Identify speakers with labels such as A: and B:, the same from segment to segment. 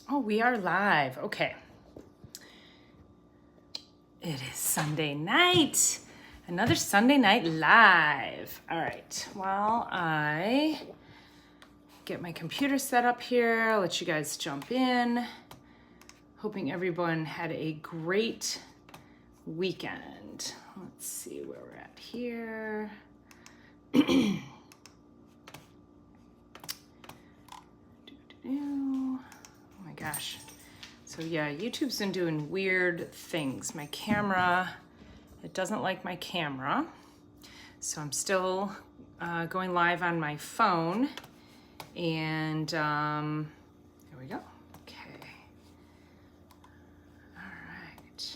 A: Oh, we are live. Okay. It is Sunday night. Another Sunday night live. All right. While I get my computer set up here, I'll let you guys jump in. Hoping everyone had a great weekend. Let's see where we're at here. Oh my gosh. So yeah, YouTube's been doing weird things. My camera, it doesn't like my camera. So I'm still going live on my phone. And here we go. Okay. All right.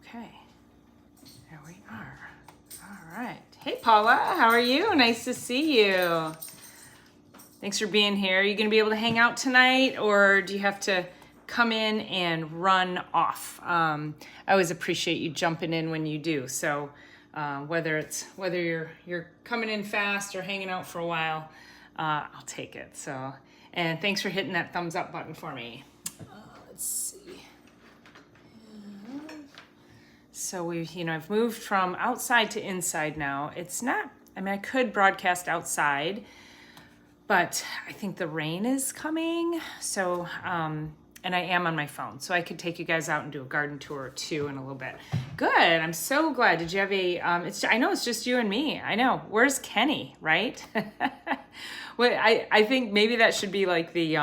A: Okay. There we are. All right. Hey, Paula, how are you? Nice to see you. Thanks for being here. Are you going to be able to hang out tonight, or do you have to come in and run off? I always appreciate you jumping in when you do. So whether you're coming in fast or hanging out for a while, I'll take it. So, and thanks for hitting that thumbs up button for me. Let's see. So I've moved from outside to inside now. It's not. I mean, I could broadcast outside, but I think the rain is coming. So, and I am on my phone, so I could take you guys out and do a garden tour too in a little bit. Good. I'm so glad. Did you have a? I know it's just you and me. I know. Where's Kenny? Right? Well, I think maybe that should be like the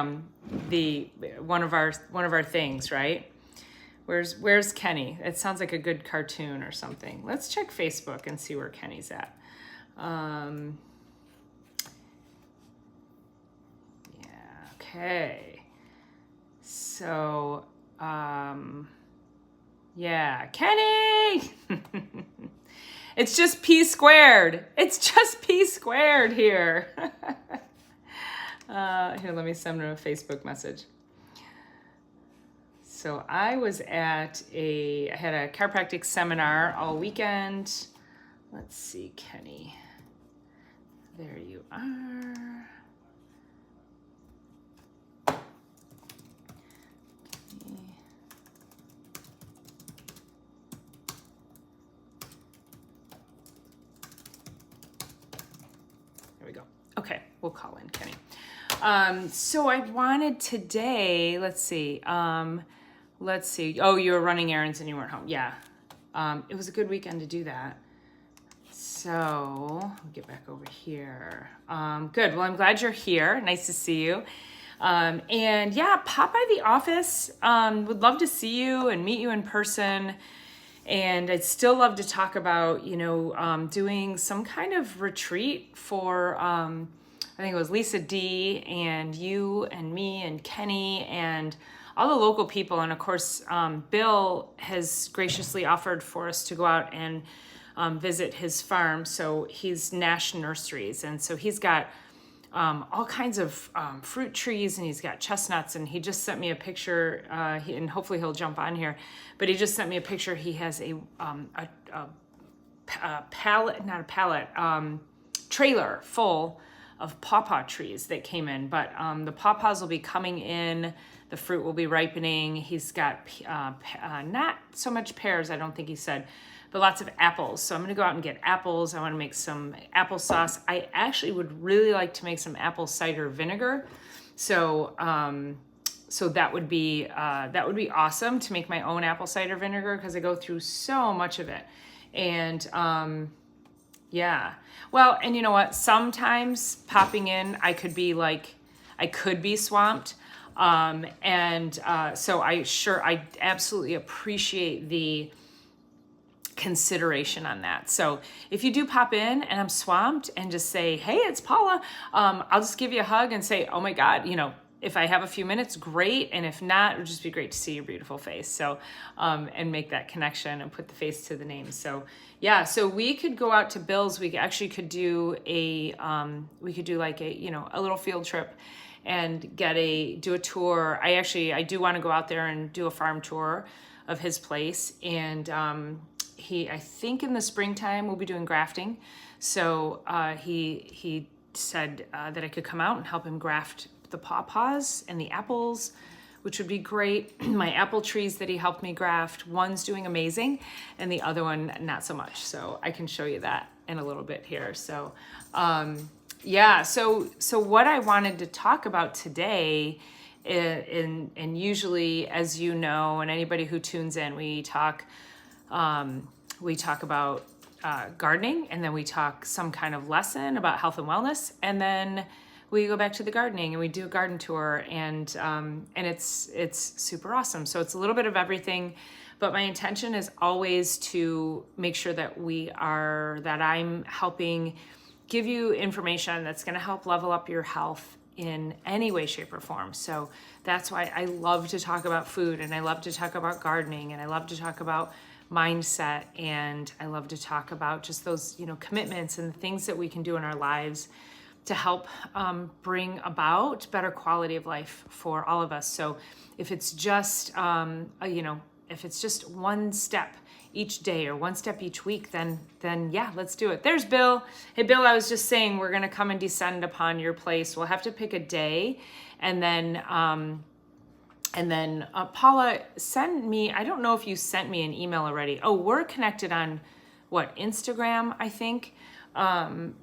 A: one of our things, right? Where's Kenny? It sounds like a good cartoon or something. Let's check Facebook and see where Kenny's at. Okay. So, yeah, Kenny! It's just P squared. It's just P squared here. Here, let me send him a Facebook message. So I had a chiropractic seminar all weekend. Let's see, Kenny. There you are. There we go. Okay, we'll call in Kenny. So I wanted today, let's see. Oh, you were running errands and you weren't home. Yeah. It was a good weekend to do that. So I'll get back over here. Good. Well, I'm glad you're here. Nice to see you. And yeah, pop by the office. Would love to see you and meet you in person. And I'd still love to talk about, doing some kind of retreat for, I think it was Lisa D and you and me and Kenny and all the local people. And of course, Bill has graciously offered for us to go out and visit his farm. So he's Nash Nurseries. And so he's got all kinds of fruit trees, and he's got chestnuts, and he just sent me a picture, and hopefully he'll jump on here, but he just sent me a picture. He has a trailer full of pawpaw trees that came in, but the pawpaws will be coming in, the fruit will be ripening. He's got not so much pears, I don't think he said, but lots of apples. So I'm gonna go out and get apples. I wanna make some applesauce. I actually would really like to make some apple cider vinegar. So that would be awesome to make my own apple cider vinegar, because I go through so much of it. And yeah, well, and you know what? Sometimes popping in, I could be swamped. So I absolutely appreciate the consideration on that. So if you do pop in and I'm swamped, and just say, hey, it's Paula, I'll just give you a hug and say, oh my God, if I have a few minutes, great. And if not, it would just be great to see your beautiful face. So, and make that connection and put the face to the name. So yeah, so we could go out to Bill's. We actually could do a little field trip and do a tour. I do want to go out there and do a farm tour of his place. And, I think in the springtime we'll be doing grafting. So he said that I could come out and help him graft the pawpaws and the apples, which would be great. My apple trees that he helped me graft, one's doing amazing and the other one not so much. So I can show you that in a little bit here. So yeah, so what I wanted to talk about today, and usually, as you know, and anybody who tunes in, we talk about gardening, and then we talk some kind of lesson about health and wellness, and then we go back to the gardening and we do a garden tour, and it's super awesome. So it's a little bit of everything, but my intention is always to make sure that I'm helping give you information that's going to help level up your health in any way, shape, or form. So that's why I love to talk about food, and I love to talk about gardening, and I love to talk about mindset, and I love to talk about just those, commitments and the things that we can do in our lives to help bring about better quality of life for all of us. So if it's just, if it's just one step each day or one step each week, then yeah, let's do it. There's Bill. Hey, Bill, I was just saying we're going to come and descend upon your place. We'll have to pick a day, and then Paula, send me, I don't know if you sent me an email already. Oh, we're connected on Instagram, I think,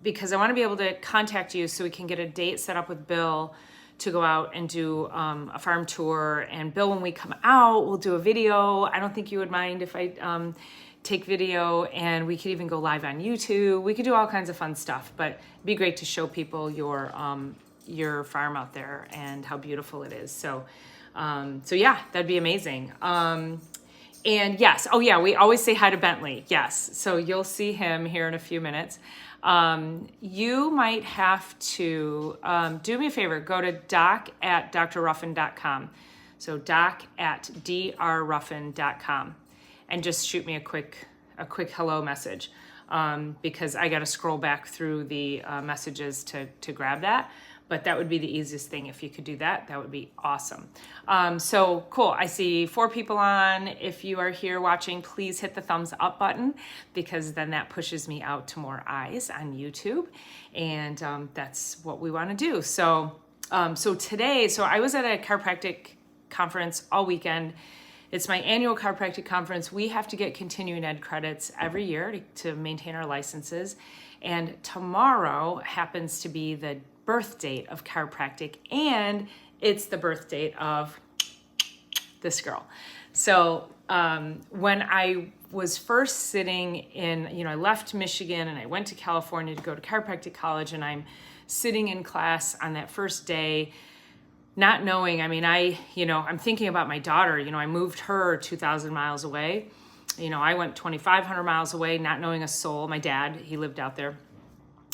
A: because I want to be able to contact you so we can get a date set up with Bill to go out and do a farm tour. And Bill, when we come out, we'll do a video. I don't think you would mind if I take video, and we could even go live on YouTube. We could do all kinds of fun stuff, but it'd be great to show people your farm out there and how beautiful it is. So yeah, that'd be amazing. And yes, oh yeah, we always say hi to Bentley. Yes, so you'll see him here in a few minutes. You might have to do me a favor, go to doc@drruffin.com. So doc@drruffin.com, and just shoot me a quick hello message, because I got to scroll back through the messages to grab that. But that would be the easiest thing. If you could do that, that would be awesome. So cool. I see 4 people on. If you are here watching, please hit the thumbs up button, because then that pushes me out to more eyes on YouTube. And that's what we want to do. So today, I was at a chiropractic conference all weekend. It's my annual chiropractic conference. We have to get continuing ed credits every year to maintain our licenses. And tomorrow happens to be the birth date of chiropractic, and it's the birth date of this girl. So when I was first sitting in, I left Michigan and I went to California to go to chiropractic college, and I'm sitting in class on that first day, not knowing, I'm thinking about my daughter. I moved her 2,000 miles away. I went 2,500 miles away, not knowing a soul. My dad, he lived out there.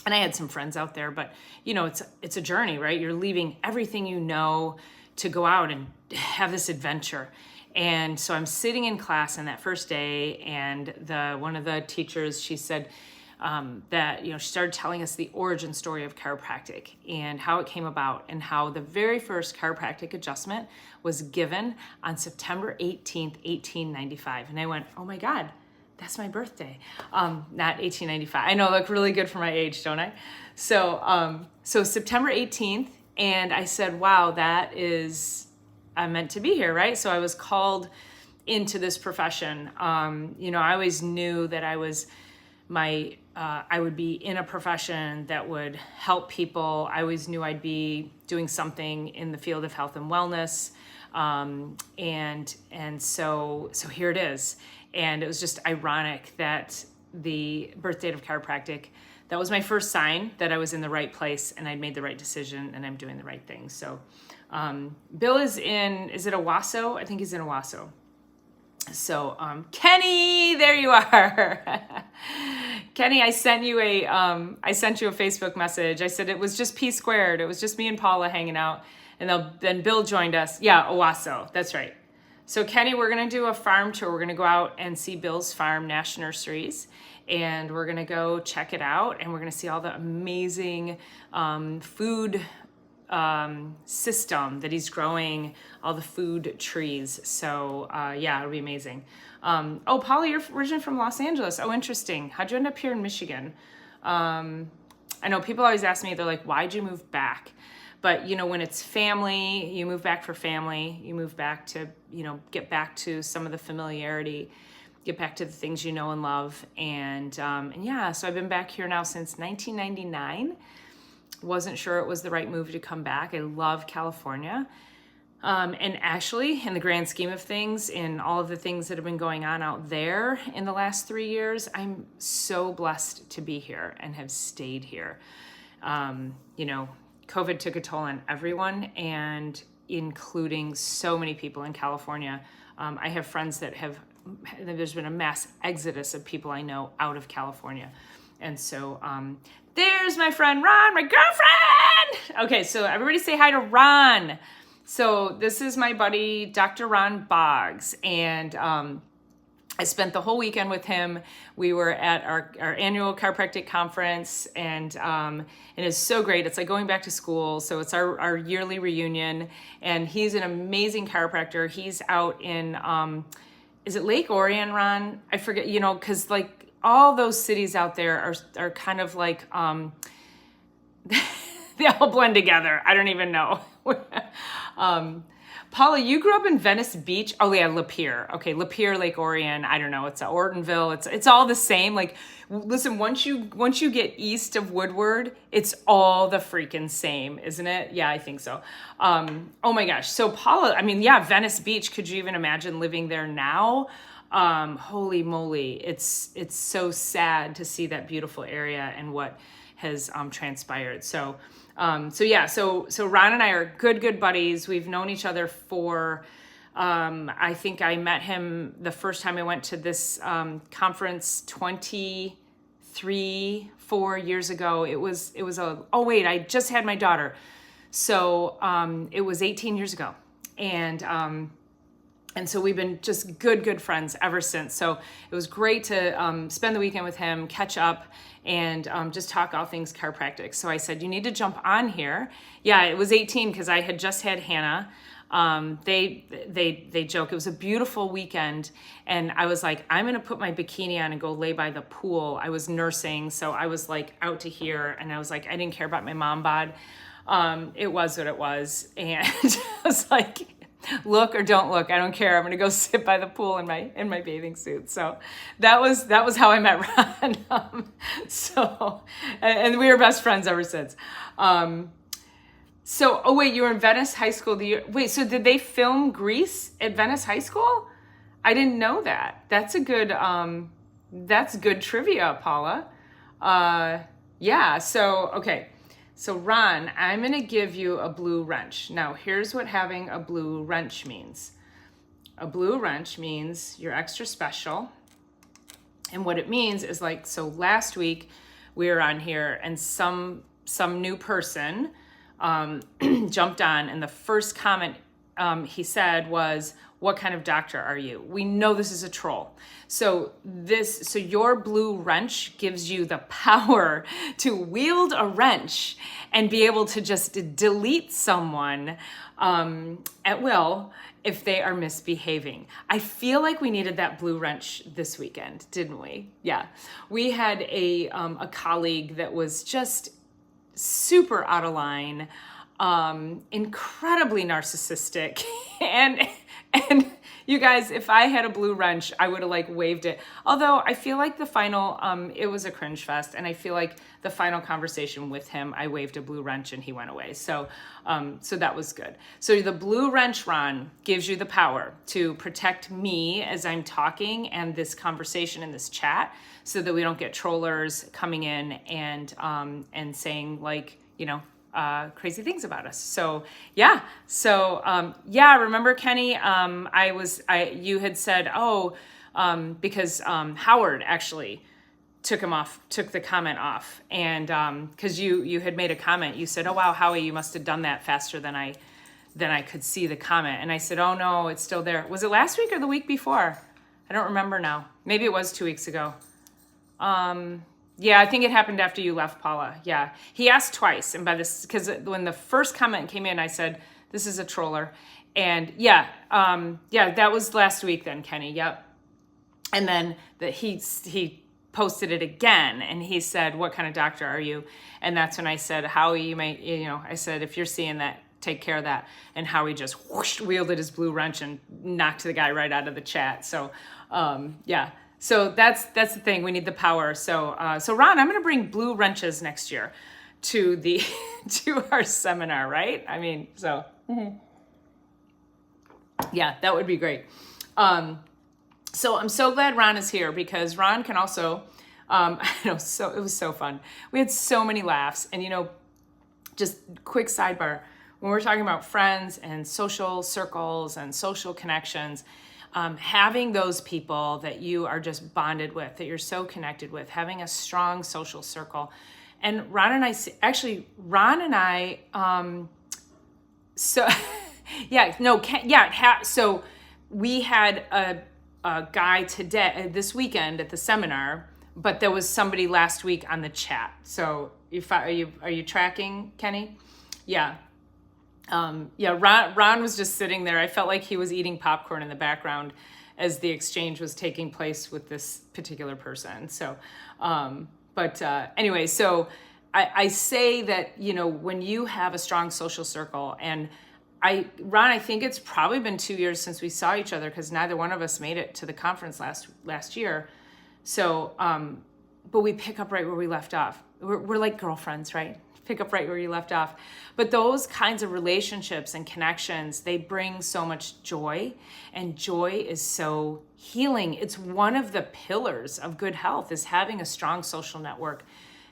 A: And I had some friends out there, but it's a journey, right? You're leaving everything to go out and have this adventure. And so I'm sitting in class on that first day, and one of the teachers, she said that she started telling us the origin story of chiropractic and how it came about, and how the very first chiropractic adjustment was given on September 18th, 1895. And I went, oh my God, that's my birthday. Not 1895. I know, I look really good for my age, don't I? So September 18th, and I said, wow, I'm meant to be here, right? So I was called into this profession. I always knew that I would be in a profession that would help people. I always knew I'd be doing something in the field of health and wellness. And so here it is. And it was just ironic that the birth date of chiropractic, that was my first sign that I was in the right place and I'd made the right decision and I'm doing the right thing. So Bill is it Owasso? I think he's in Owasso. So Kenny, there you are. Kenny, I sent you a Facebook message. I said it was just P squared. It was just me and Paula hanging out. And then Bill joined us. Yeah, Owasso, that's right. So Kenny, we're going to do a farm tour. We're going to go out and see Bill's farm, Nash Nurseries, and we're going to go check it out, and we're going to see all the amazing food system that he's growing, all the food trees. So yeah, it'll be amazing. Oh, Paula, you're originally from Los Angeles. Oh, interesting. How'd you end up here in Michigan? I know people always ask me, they're like, why'd you move back? But, you know, when it's family, you move back for family, you move back to, you know, get back to some of the familiarity, get back to the things you know and love. And yeah, so I've been back here now since 1999. Wasn't sure it was the right move to come back. I love California. And actually, in the grand scheme of things, in all of the things that have been going on out there in the last 3 years, I'm so blessed to be here and have stayed here. You know, COVID took a toll on everyone, and including so many people in California. I have friends that there's been a mass exodus of people I know out of California. And so there's my friend Ron, my girlfriend. Okay, so everybody say hi to Ron. So this is my buddy, Dr. Ron Boggs, and I spent the whole weekend with him. We were at our annual chiropractic conference, and it is so great. It's like going back to school. So it's our yearly reunion, and he's an amazing chiropractor. He's out in, is it Lake Orion, Ron? I forget, you know, because like all those cities out there are kind of like, they all blend together. I don't even know. Paula, you grew up in Venice Beach. Oh yeah, Lapeer. Okay, Lapeer, Lake Orion. I don't know. It's Ortonville. It's all the same. Like, listen, once you get east of Woodward, it's all the freaking same, isn't it? Yeah, I think so. Oh my gosh. So Paula, I mean, yeah, Venice Beach. Could you even imagine living there now? Holy moly, it's so sad to see that beautiful area and what has transpired. So yeah, so Ron and I are good buddies. We've known each other for, I think I met him the first time I went to this conference 4 years ago. I just had my daughter. So it was 18 years ago. And so we've been just good friends ever since. So it was great to spend the weekend with him, catch up, and just talk all things chiropractic. So I said, you need to jump on here. Yeah, it was 18 because I had just had Hannah. They joke, it was a beautiful weekend. And I was like, I'm going to put my bikini on and go lay by the pool. I was nursing, so I was like out to here. And I was like, I didn't care about my mom bod. It was what it was. And I was like, look or don't look, I don't care. I'm gonna go sit by the pool in my bathing suit. So that was how I met Ron. And we were best friends ever since. Oh wait, you were in Venice High School. So did they film Grease at Venice High School? I didn't know that. That's good trivia, Paula. Yeah. So okay. So Ron, I'm going to give you a blue wrench. Now, here's what having a blue wrench means. A blue wrench means you're extra special. And what it means is like, so last week we were on here and some new person jumped on, and the first comment he said was, what kind of doctor are you? We know this is a troll. So your blue wrench gives you the power to wield a wrench and be able to just delete someone at will if they are misbehaving. I feel like we needed that blue wrench this weekend, didn't we? Yeah. We had a colleague that was just super out of line, incredibly narcissistic, and you guys, if I had a blue wrench, I would have like waved it. Although I feel like the final, it was a cringe fest, and I feel like the final conversation with him, I waved a blue wrench and he went away. So that was good. So the blue wrench, Ron, gives you the power to protect me as I'm talking and this conversation in this chat, so that we don't get trollers coming in and saying like, you know, crazy things about us. So yeah. Remember Kenny, you had said, because Howard actually took the comment off. And, cause you had made a comment, you said, oh wow, Howie, you must've done that faster than I could see the comment. And I said, oh no, it's still there. Was it last week or the week before? I don't remember now. Maybe it was 2 weeks ago. Yeah, I think it happened after you left, Paula. Yeah, he asked twice, and because when the first comment came in, I said, this is a troller. And yeah, that was last week then, Kenny, yep. And then he posted it again, and he said, "What kind of doctor are you?" And that's when I said, "Howie, you may, I said, if you're seeing that, take care of that." And Howie just whoosh, wielded his blue wrench and knocked the guy right out of the chat. So, yeah. So that's the thing. We need the power. So, Ron, I'm going to bring blue wrenches next year to to our seminar, right? I mean, so yeah, that would be great. So I'm so glad Ron is here, because Ron can also, so it was so fun. We had so many laughs, and just quick sidebar, when we're talking about friends and social circles and social connections, having those people that you are just bonded with, that you're so connected with, having a strong social circle. And Ron and I, so so we had a guy this weekend at the seminar, but there was somebody last week on the chat. So are you tracking, Kenny? Yeah. Ron was just sitting there. I felt like he was eating popcorn in the background as the exchange was taking place with this particular person. So, anyway, so I say that, when you have a strong social circle, and Ron, I think it's probably been 2 years since we saw each other, because neither one of us made it to the conference last year. So, but we pick up right where we left off. We're like girlfriends, right? Pick up right where you left off. But those kinds of relationships and connections, they bring so much joy, and joy is so healing. It's one of the pillars of good health, is having a strong social network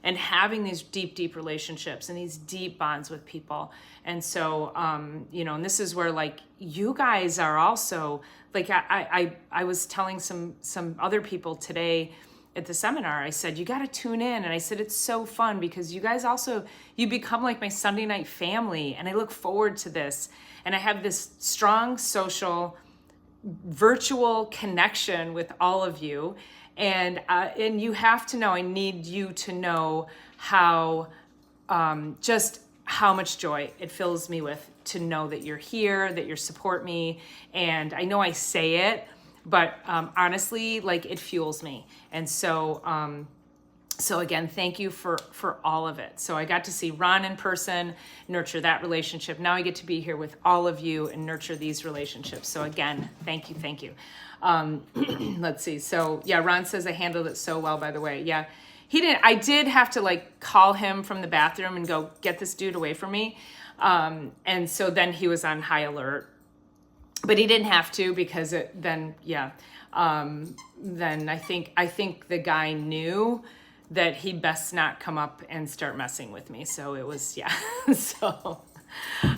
A: and having these deep relationships and these deep bonds with people. And so, and this is where, like, you guys are also, like, I was telling some other people today at the seminar, I said, you got to tune in. And I said, it's so fun, because you guys also, you become like my Sunday night family. And I look forward to this. And I have this strong social, virtual connection with all of you. And you have to know, I need you to know how, just how much joy it fills me with to know that you're here, that you support me. And I know I say it, but honestly, like, it fuels me. And so, so again, thank you for all of it. So I got to see Ron in person, nurture that relationship. Now I get to be here with all of you and nurture these relationships. So again, thank you. Let's see. So yeah, Ron says I handled it so well, by the way. Yeah, he didn't. I did have to, like, call him from the bathroom and go, get this dude away from me. And so then he was on high alert. But he didn't have to, because then I think the guy knew that he best not come up and start messing with me. So it was, yeah. So, all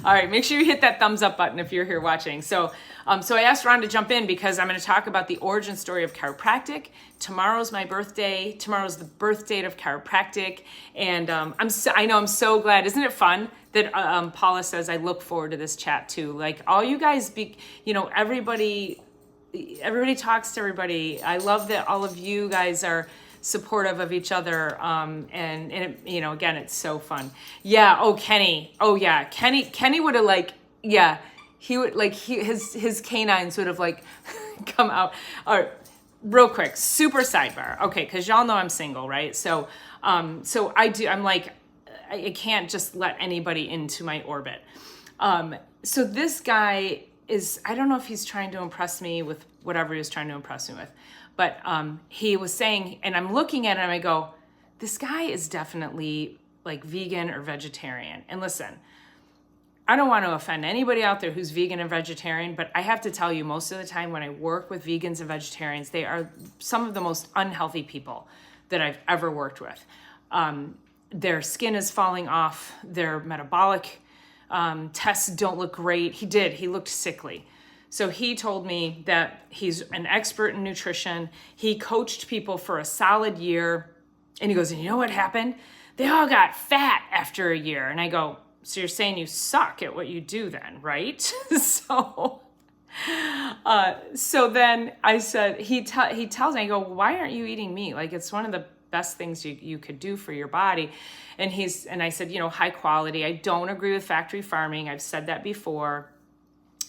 A: right, make sure you hit that thumbs up button if you're here watching. So I asked Ron to jump in, because I'm going to talk about the origin story of chiropractic. Tomorrow's my birthday. Tomorrow's the birth date of chiropractic. And I know I'm so glad. Isn't it fun that Paula says, I look forward to this chat too. Like, all you guys everybody talks to everybody. I love that all of you guys are supportive of each other. And it, again, it's so fun. Yeah. Oh, Kenny. Oh yeah. Kenny would have, he would, his canines would have, come out. All right, real quick, super sidebar. Okay. Cause y'all know I'm single, right? So I can't just let anybody into my orbit. So this guy I don't know if he's trying to impress me with whatever he was trying to impress me with, but he was saying, and I'm looking at him, I go, this guy is definitely like vegan or vegetarian. And listen, I don't want to offend anybody out there who's vegan and vegetarian, but I have to tell you, most of the time when I work with vegans and vegetarians, they are some of the most unhealthy people that I've ever worked with. Their skin is falling off, their metabolic tests don't look great. He looked sickly. So he told me that he's an expert in nutrition. He coached people for a solid year. And he goes, and you know what happened? They all got fat after a year. And I go, so you're saying you suck at what you do then, right? So then I said, he tells me, I go, why aren't you eating meat? Like, it's one of the best things you could do for your body. And I said, high quality. I don't agree with factory farming. I've said that before.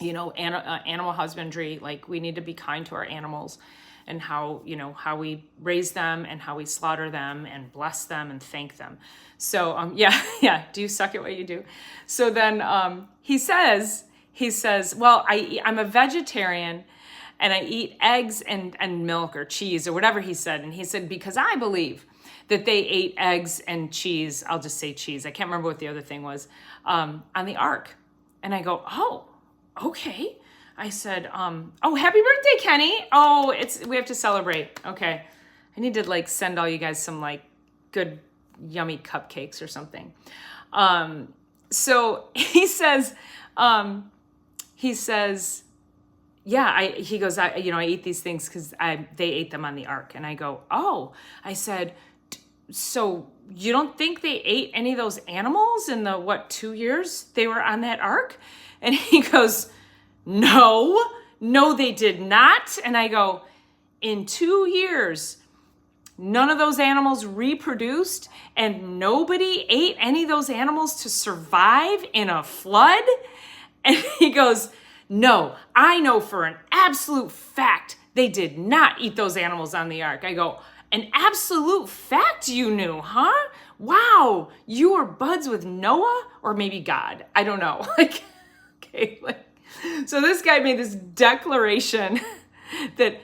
A: Animal husbandry, like, we need to be kind to our animals. and how, how we raise them and how we slaughter them and bless them and thank them. So, yeah. Do you suck at what you do? So then he says, well, I'm a vegetarian and I eat eggs and milk or cheese or whatever he said. And he said, because I believe that they ate eggs and cheese. I'll just say cheese. I can't remember what the other thing was, on the ark. And I go, oh, okay. I said, oh, happy birthday, Kenny. Oh, we have to celebrate. Okay. I need to send all you guys some good, yummy cupcakes or something. So he says, yeah, he goes, I eat these things because they ate them on the ark. And I go, oh, I said, so you don't think they ate any of those animals in the, 2 years they were on that ark? And he goes, no, they did not. And I go, in 2 years, none of those animals reproduced and nobody ate any of those animals to survive in a flood? And he goes, no, I know for an absolute fact they did not eat those animals on the ark. I go, an absolute fact you knew, huh? Wow, you were buds with Noah or maybe God. I don't know. So this guy made this declaration that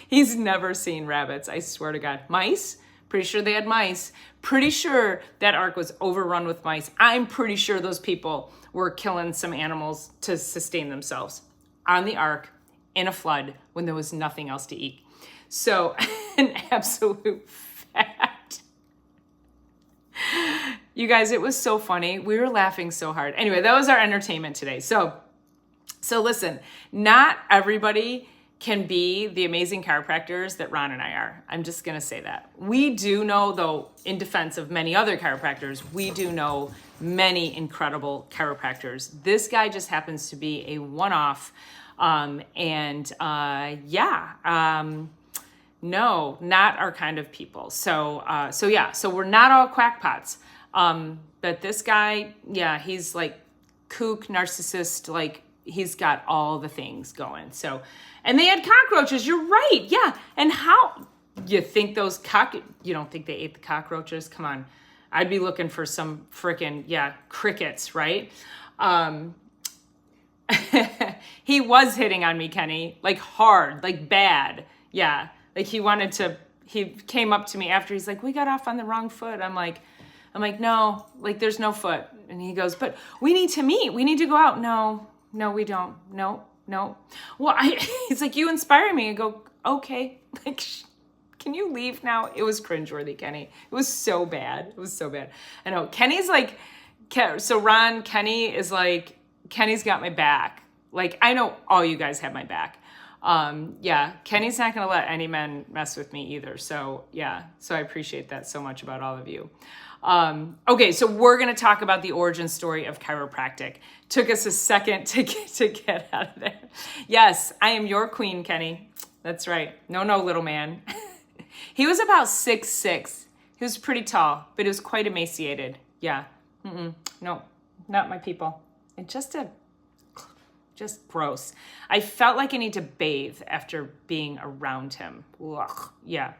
A: he's never seen rabbits. I swear to God. Mice? Pretty sure they had mice. Pretty sure that ark was overrun with mice. I'm pretty sure those people were killing some animals to sustain themselves on the ark in a flood when there was nothing else to eat. So an absolute fact. You guys, it was so funny. We were laughing so hard. Anyway, that was our entertainment today. So listen, not everybody can be the amazing chiropractors that Ron and I are. I'm just going to say that. We do know, though, in defense of many other chiropractors, we do know many incredible chiropractors. This guy just happens to be a one-off. No, not our kind of people. So we're not all quackpots. But this guy, yeah, he's kook, narcissist, he's got all the things going. So, and they had cockroaches. You're right. Yeah. And how you think you don't think they ate the cockroaches? Come on. I'd be looking for some frickin', crickets, right? He was hitting on me, Kenny, hard, bad. Yeah. He came up to me after, he's like, we got off on the wrong foot. I'm like, no, there's no foot. And he goes, but we need to meet. We need to go out. No, we don't. No. Well, he's like, you inspire me. I go, okay. Can you leave now? It was cringeworthy, Kenny. It was so bad. I know. Kenny's so Ron, Kenny is Kenny's got my back. I know all you guys have my back. Kenny's not going to let any men mess with me either. So I appreciate that so much about all of you. Okay, so we're going to talk about the origin story of chiropractic. Took us a second to get out of there. Yes, I am your queen, Kenny. That's right. No, little man. He was about 6'6". He was pretty tall, but he was quite emaciated. Yeah. No, not my people. And just gross. I felt like I need to bathe after being around him. Ugh. Yeah.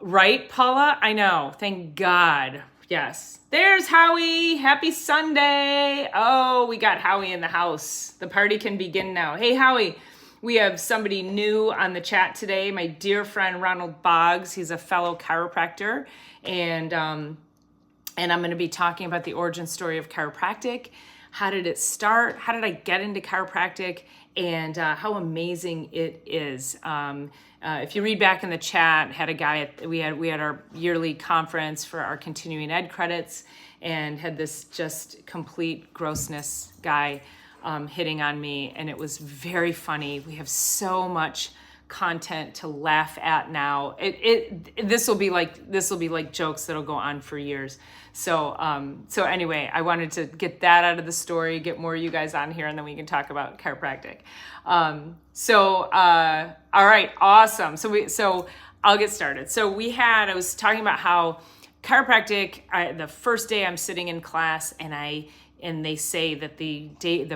A: Right, Paula? I know. Thank God. Yes. There's Howie. Happy Sunday. Oh, we got Howie in the house. The party can begin now. Hey, Howie. We have somebody new on the chat today. My dear friend, Ronald Boggs. He's a fellow chiropractor. And I'm going to be talking about the origin story of chiropractic. How did it start? How did I get into chiropractic? And how amazing it is. If you read back in the chat, had a guy we had our yearly conference for our continuing ed credits, and had this just complete grossness guy hitting on me, and it was very funny. We have so much content to laugh at now. This will be like jokes that'll go on for years. So anyway, I wanted to get that out of the story, get more of you guys on here, and then we can talk about chiropractic. All right, awesome. So I'll get started. So I was talking about how chiropractic, the first day I'm sitting in class and I and they say that the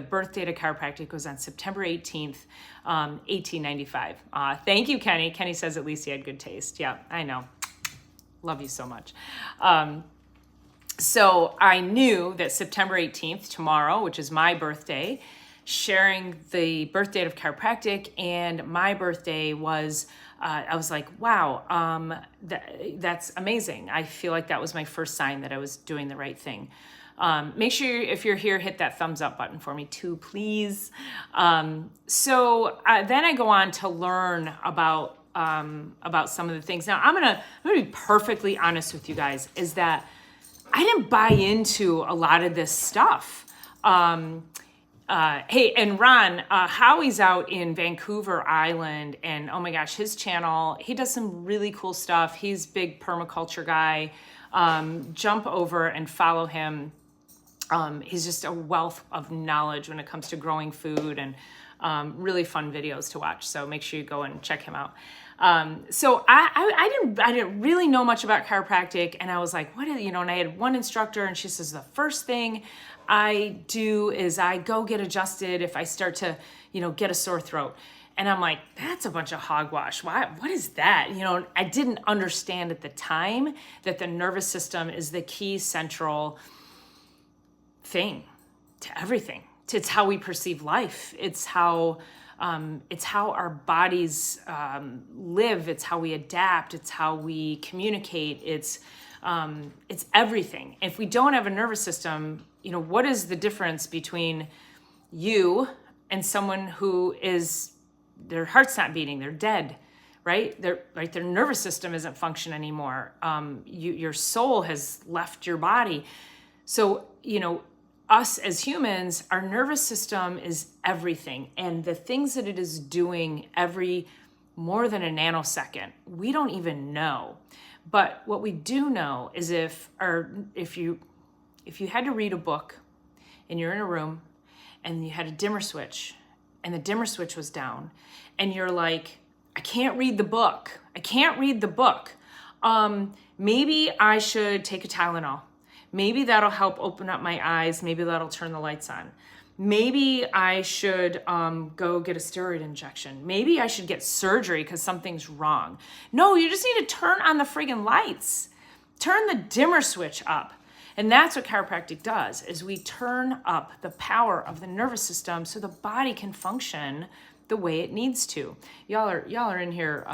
A: birth date of chiropractic was on September 18th, 1895. Thank you, Kenny. Kenny says at least he had good taste. Yeah, I know. Love you so much. So I knew that September 18th, tomorrow, which is my birthday, sharing the birth date of chiropractic and my birthday was, I was like, wow, that's amazing. I feel like that was my first sign that I was doing the right thing. Make sure if you're here, hit that thumbs up button for me too, please. So then I go on to learn about some of the things. Now I'm gonna be perfectly honest with you guys, is that I didn't buy into a lot of this stuff. Hey, and Ron, Howie's out in Vancouver Island, and oh my gosh, his channel, he does some really cool stuff. He's a big permaculture guy. Jump over and follow him. He's just a wealth of knowledge when it comes to growing food, and really fun videos to watch. So make sure you go and check him out. So I didn't really know much about chiropractic, and I was like, and I had one instructor, and she says, the first thing I do is I go get adjusted if I start to, get a sore throat. And I'm like, that's a bunch of hogwash. What is that? I didn't understand at the time that the nervous system is the key central thing to everything. It's how we perceive life. It's how our bodies live. It's how we adapt. It's how we communicate. It's everything. If we don't have a nervous system, what is the difference between you and someone who their heart's not beating, they're dead, right? Their nervous system isn't functioning anymore. Your soul has left your body. So, us as humans, our nervous system is everything. And the things that it is doing every more than a nanosecond, we don't even know. But what we do know is if you had to read a book and you're in a room and you had a dimmer switch and the dimmer switch was down and you're like, I can't read the book. Maybe I should take a Tylenol. Maybe that'll help open up my eyes. Maybe that'll turn the lights on. Maybe I should go get a steroid injection. Maybe I should get surgery because something's wrong. No, you just need to turn on the friggin' lights. Turn the dimmer switch up. And that's what chiropractic does, is we turn up the power of the nervous system so the body can function the way it needs to. Y'all are in here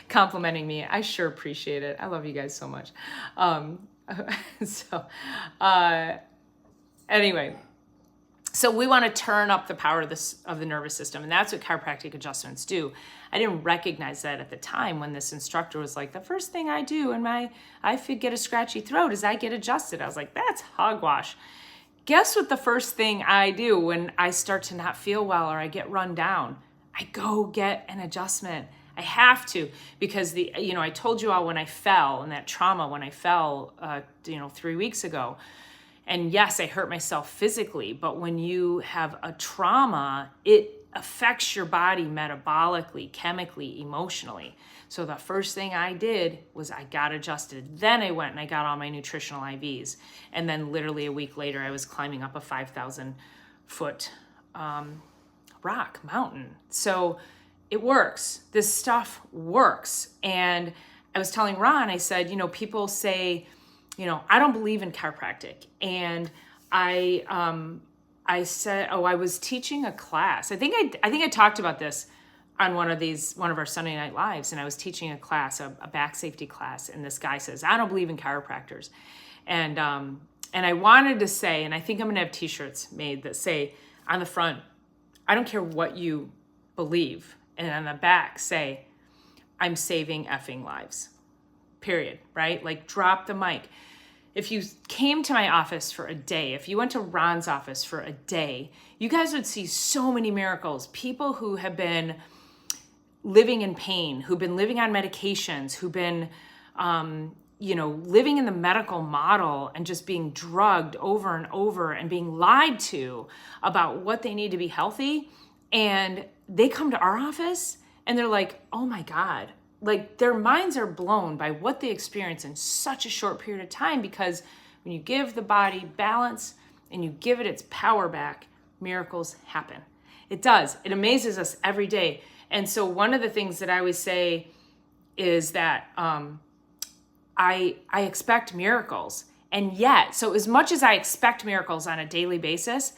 A: complimenting me. I sure appreciate it. I love you guys so much. Anyway, so we want to turn up the power of the nervous system, and that's what chiropractic adjustments do. I didn't recognize that at the time when this instructor was like, the first thing I do when I get a scratchy throat is I get adjusted. I was like, that's hogwash. Guess what the first thing I do when I start to not feel well or I get run down? I go get an adjustment. I have to, because I told you all when I fell, and that trauma when I fell 3 weeks ago. And yes, I hurt myself physically, but when you have a trauma, it affects your body metabolically, chemically, emotionally. So the first thing I did was I got adjusted. Then I went and I got all my nutritional IVs. And then literally a week later, I was climbing up a 5,000 foot mountain. So it works. This stuff works. And I was telling Ron, I said, people say, I don't believe in chiropractic. And I said, I was teaching a class. I think I talked about this on one of our Sunday night lives. And I was teaching a class, a back safety class. And this guy says, I don't believe in chiropractors. And I wanted to say, and I think I'm going to have t-shirts made that say on the front, I don't care what you believe. And on the back say, I'm saving effing lives, period, right? Like, drop the mic. If you came to my office for a day, if you went to Ron's office for a day, you guys would see so many miracles. People who have been living in pain, who've been living on medications, who've been, living in the medical model and just being drugged over and over and being lied to about what they need to be healthy. And they come to our office and they're like, oh my God, like their minds are blown by what they experience in such a short period of time, because When you give the body balance and you give it its power back, miracles happen. It does. It amazes us every day. And so one of the things that I always say is that I expect miracles. And yet, so as much as I expect miracles on a daily basis,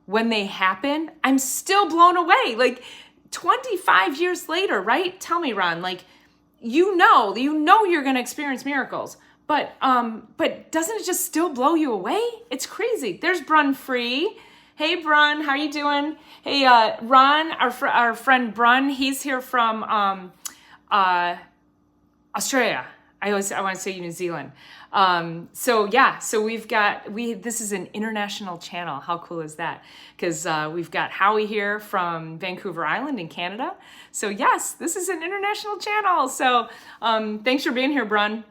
A: when they happen, I'm still blown away. Like 25 years later, right? Tell me, Ron, like, you know you're going to experience miracles, but doesn't it just still blow you away? It's crazy. There's Brun Free. Hey, Brun, how you doing? Hey, Ron, our friend Brun, he's here from Australia. I want to say New Zealand. So this is an international channel. How cool is that? Because we've got Howie here from Vancouver Island in Canada. So yes, this is an international channel. So thanks for being here, Brun.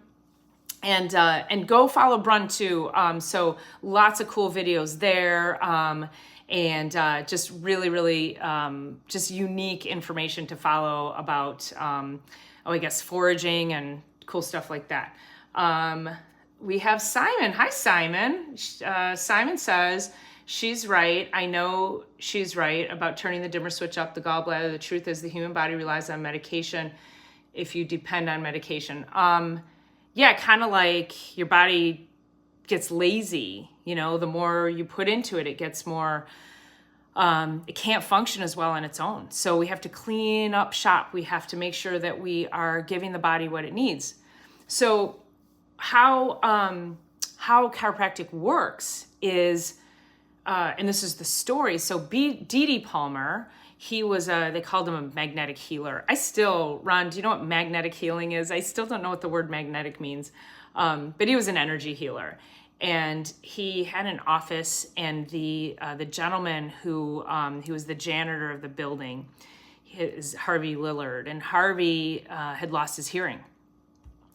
A: And go follow Brun too. So lots of cool videos there. And just really, really just unique information to follow about, I guess, foraging and cool stuff like that. We have Simon. Hi, Simon. Simon says, she's right. I know she's right about turning the dimmer switch up the gallbladder. The truth is the human body relies on medication if you depend on medication. Yeah, kind of like your body gets lazy. The more you put into it, it gets more, it can't function as well on its own. So we have to clean up shop. We have to make sure that we are giving the body what it needs. So how chiropractic works is, and this is the story. So D.D. Palmer, he was they called him a magnetic healer. Ron, do you know what magnetic healing is? I still don't know what the word magnetic means. But he was an energy healer. And he had an office, and the gentleman who he was the janitor of the building is Harvey Lillard, and Harvey had lost his hearing.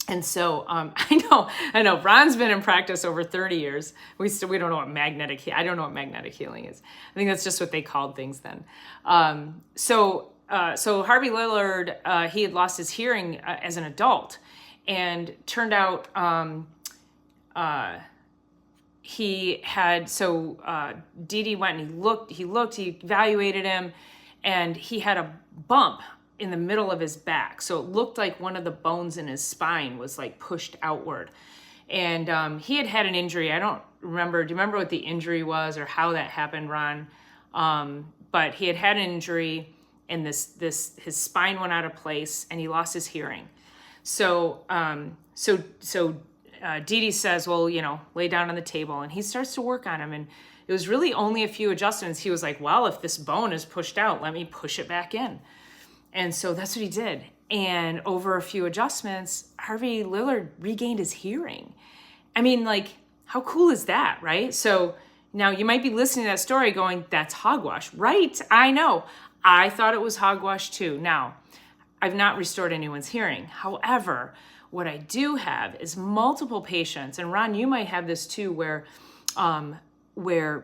A: And so I know Ron's been in practice over 30 years. We don't know what I don't know what magnetic healing is. I think that's just what they called things then. So Harvey Lillard, he had lost his hearing as an adult, and turned out Dee Dee went and he evaluated him, and he had a bump in the middle of his back. So it looked like one of the bones in his spine was like pushed outward. And he had an injury. I don't remember. Do you remember what the injury was or how that happened, Ron? But he had an injury, and his spine went out of place, and he lost his hearing. So Dee Dee says, well, lay down on the table, and he starts to work on him. And it was really only a few adjustments. He was like, well, if this bone is pushed out, let me push it back in. And so that's what he did. And over a few adjustments, Harvey Lillard regained his hearing. I mean, like, how cool is that, right? So now you might be listening to that story going, that's hogwash, right? I know. I thought it was hogwash too. Now, I've not restored anyone's hearing. However, what I do have is multiple patients, and Ron, you might have this too, where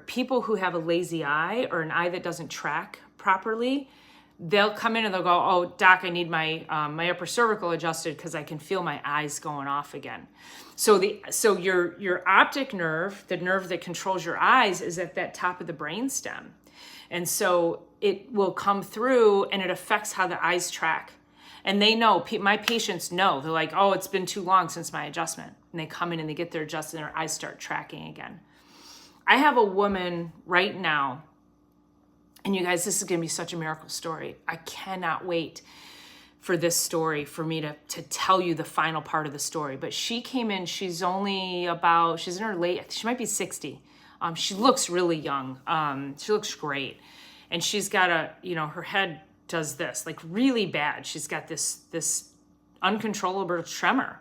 A: people who have a lazy eye or an eye that doesn't track properly, they'll come in and they'll go, oh, doc, I need my upper cervical adjusted because I can feel my eyes going off again. So your optic nerve, the nerve that controls your eyes, is at that top of the brainstem. And so it will come through, and it affects how the eyes track. And they know, my patients know, they're like, oh, it's been too long since my adjustment. And they come in and they get their adjustment, and their eyes start tracking again. I have a woman right now, and you guys, this is going to be such a miracle story. I cannot wait for this story, for me to tell you the final part of the story. But she came in, she's in her late, she might be 60. She looks really young. She looks great. And she's got her head does this, like really bad. She's got this uncontrollable tremor.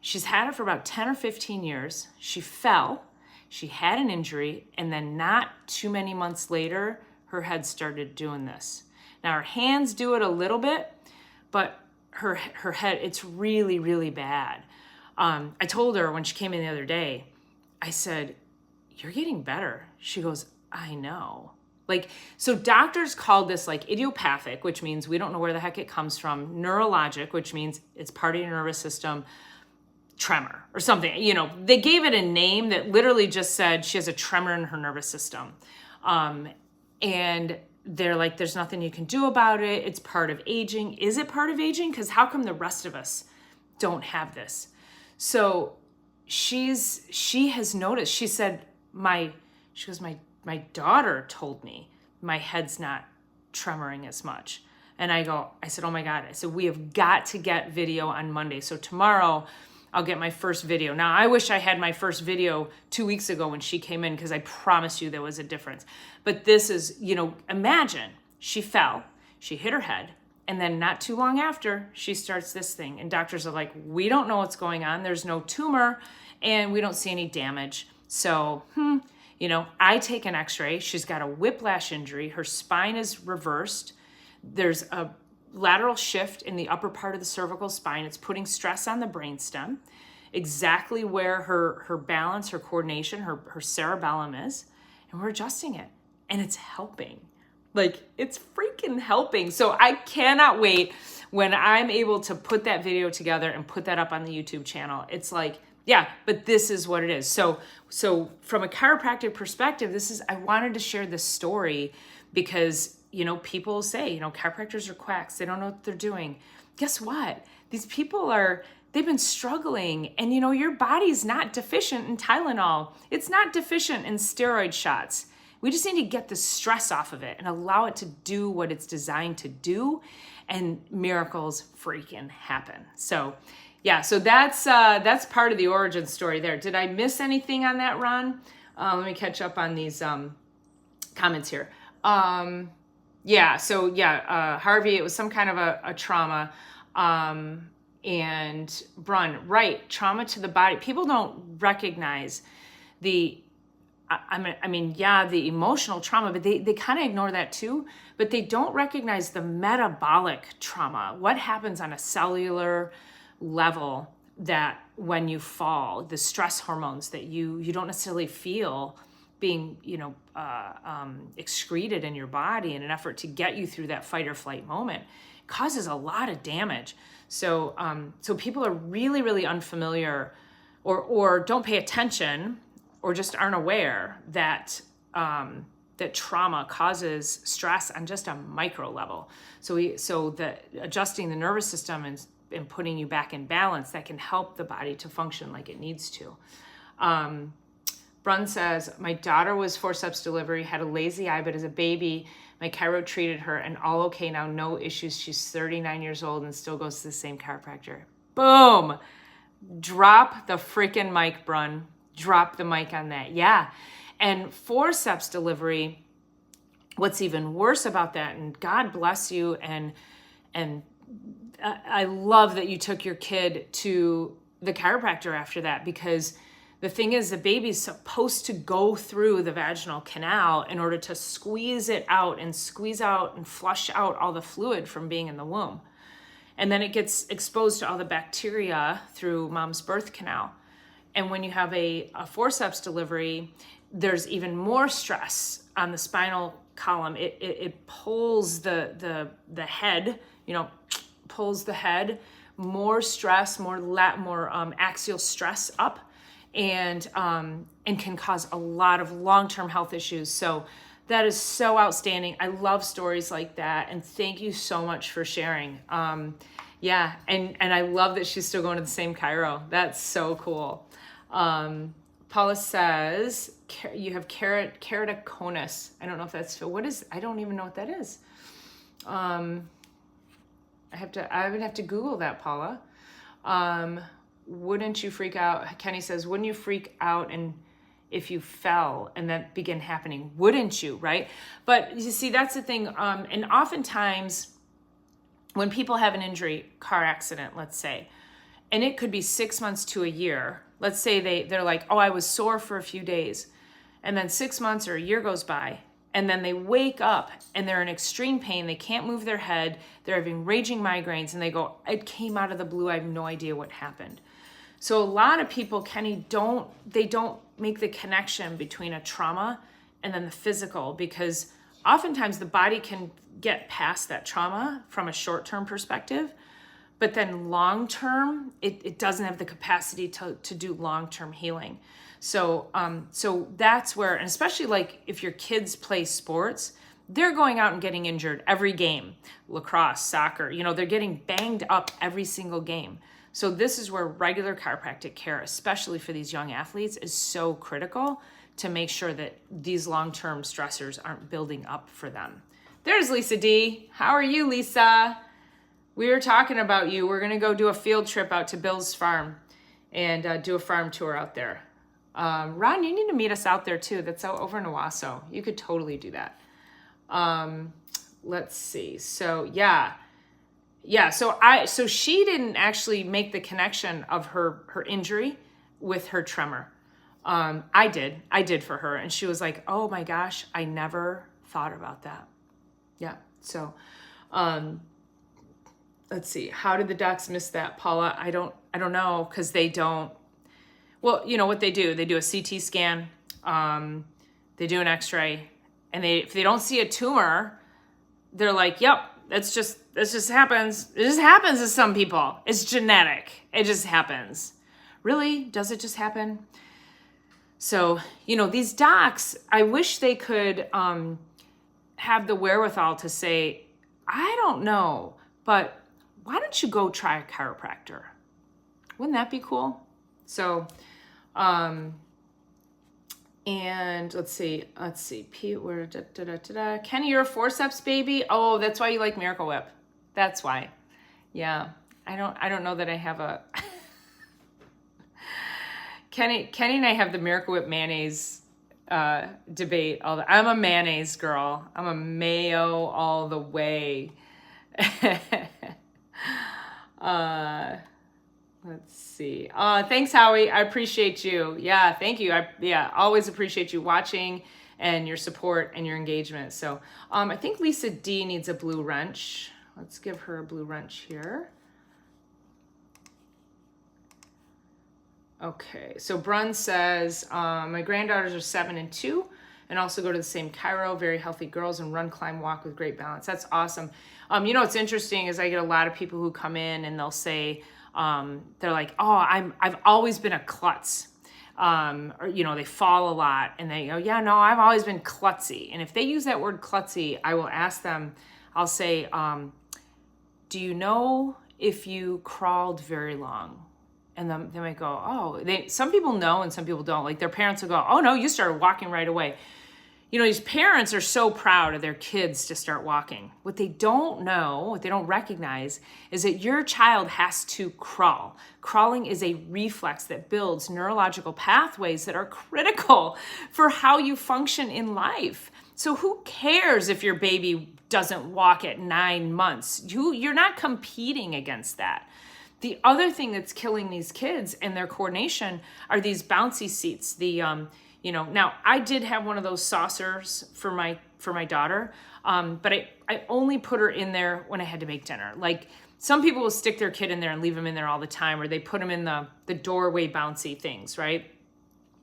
A: She's had it for about 10 or 15 years. She fell, she had an injury, and then not too many months later, her head started doing this. Now her hands do it a little bit, but her head, it's really, really bad. I told her when she came in the other day, I said, you're getting better. She goes, I know. So doctors call this idiopathic, which means we don't know where the heck it comes from, neurologic, which means it's part of your nervous system, tremor or something. You know, they gave it a name that literally just said she has a tremor in her nervous system. And they're like, there's nothing you can do about it. It's part of aging. Is it part of aging? Because how come the rest of us don't have this? So she has noticed. She said, my daughter told me my head's not tremoring as much. And I said, oh my God. I said, we have got to get video on Monday. So tomorrow I'll get my first video. Now, I wish I had my first video 2 weeks ago when she came in, because I promise you there was a difference. But this is, you know, imagine she fell, she hit her head, and then not too long after, she starts this thing. And doctors are like, we don't know what's going on. There's no tumor, and we don't see any damage. So, you know, I take an x-ray. She's got a whiplash injury. Her spine is reversed. There's a lateral shift in the upper part of the cervical spine. It's putting stress on the brainstem, exactly where her balance, her coordination, her cerebellum is, and we're adjusting it, and it's helping. Like, it's freaking helping. So I cannot wait when I'm able to put that video together and put that up on the YouTube channel. It's like, yeah, but this is what it is. So from a chiropractic perspective, I wanted to share this story because, you know, people say, you know, chiropractors are quacks. They don't know what they're doing. Guess what? These people they've been struggling. And, you know, your body's not deficient in Tylenol. It's not deficient in steroid shots. We just need to get the stress off of it and allow it to do what it's designed to do. And miracles freaking happen. So, yeah, so that's part of the origin story there. Did I miss anything on that, Ron? Let me catch up on these comments here. Harvey, it was some kind of a trauma. And Brun, right, trauma to the body. People don't recognize the emotional trauma, but they kind of ignore that too. But they don't recognize the metabolic trauma. What happens on a cellular level that when you fall, the stress hormones that you don't necessarily feel being, excreted in your body in an effort to get you through that fight or flight moment causes a lot of damage. So people are really, really unfamiliar or don't pay attention or just aren't aware that that trauma causes stress on just a micro level. So that adjusting the nervous system and putting you back in balance, that can help the body to function like it needs to. Brun says, my daughter was forceps delivery, had a lazy eye, but as a baby, my chiro treated her and all okay now, no issues. She's 39 years old and still goes to the same chiropractor. Boom! Drop the freaking mic, Brun. Drop the mic on that. Yeah. And forceps delivery, what's even worse about that, and God bless you, and I love that you took your kid to the chiropractor after that, because the thing is, the baby's supposed to go through the vaginal canal in order to squeeze out and flush out all the fluid from being in the womb. And then it gets exposed to all the bacteria through mom's birth canal. And when you have a forceps delivery, there's even more stress on the spinal column. It pulls the head, pulls the head, more stress, more axial stress up, and can cause a lot of long-term health issues. So that is so outstanding. I love stories like that, and thank you so much for sharing. And I love that she's still going to the same chiro. That's so cool. Paula says you have keratoconus. I don't know if that's I don't even know what that is. I would have to Google that, Paula. Wouldn't you freak out? Kenny says, wouldn't you freak out and if you fell and that began happening? Wouldn't you, right? But you see, that's the thing. And oftentimes when people have an injury, car accident, let's say, and it could be 6 months to a year. Let's say they're like, oh, I was sore for a few days. And then 6 months or a year goes by. And then they wake up and they're in extreme pain. They can't move their head. They're having raging migraines. And they go, it came out of the blue. I have no idea what happened. So a lot of people, Kenny, don't make the connection between a trauma and then the physical, because oftentimes the body can get past that trauma from a short-term perspective. but then long-term, it doesn't have the capacity to do long-term healing. So that's where, and especially like if your kids play sports, they're going out and getting injured every game, lacrosse, soccer, they're getting banged up every single game. So this is where regular chiropractic care, especially for these young athletes, is so critical to make sure that these long-term stressors aren't building up for them. There's Lisa D. How are you, Lisa? We were talking about you. We're going to go do a field trip out to Bill's farm and do a farm tour out there. Ron, you need to meet us out there too. That's out over in Owasso. You could totally do that. Let's see. So yeah. So she didn't actually make the connection of her injury with her tremor. I did for her. And she was like, oh my gosh, I never thought about that. Yeah. So, let's see. How did the docs miss that, Paula? I don't know. 'Cause they don't, well, you know what they do? They do a CT scan. They do an x-ray, and if they don't see a tumor, they're like, yep, this just happens. It just happens to some people. It's genetic. It just happens. Really? Does it just happen? So, these docs, I wish they could have the wherewithal to say, I don't know, but why don't you go try a chiropractor? Wouldn't that be cool? So, and let's see, Pete, where, Kenny, you're a forceps baby. Oh, that's why you like Miracle Whip. That's why. Yeah. I don't know that I have a, Kenny and I have the Miracle Whip mayonnaise, debate. I'm a mayonnaise girl. I'm a mayo all the way. Let's see. Thanks, Howie. I appreciate you. Yeah, thank you. Always appreciate you watching and your support and your engagement. So I think Lisa D needs a blue wrench. Let's give her a blue wrench here. Okay, so Brun says, my granddaughters are 7 and 2 and also go to the same chiro, very healthy girls, and run, climb, walk with great balance. That's awesome. What's interesting is I get a lot of people who come in and they'll say, they're like, oh, I've always been a klutz. Or, they fall a lot and they go, yeah, no, I've always been klutzy. And if they use that word klutzy, I will ask them, I'll say, do you know if you crawled very long? And then they might go, oh, some people know and some people don't. Like their parents will go, oh no, you started walking right away. These parents are so proud of their kids to start walking. What they don't know, what they don't recognize, is that your child has to crawl. Crawling is a reflex that builds neurological pathways that are critical for how you function in life. So who cares if your baby doesn't walk at 9 months? You're not competing against that. The other thing that's killing these kids and their coordination are these bouncy seats. Now I did have one of those saucers for my daughter, but I only put her in there when I had to make dinner. Like some people will stick their kid in there and leave them in there all the time, or they put them in the doorway bouncy things, right?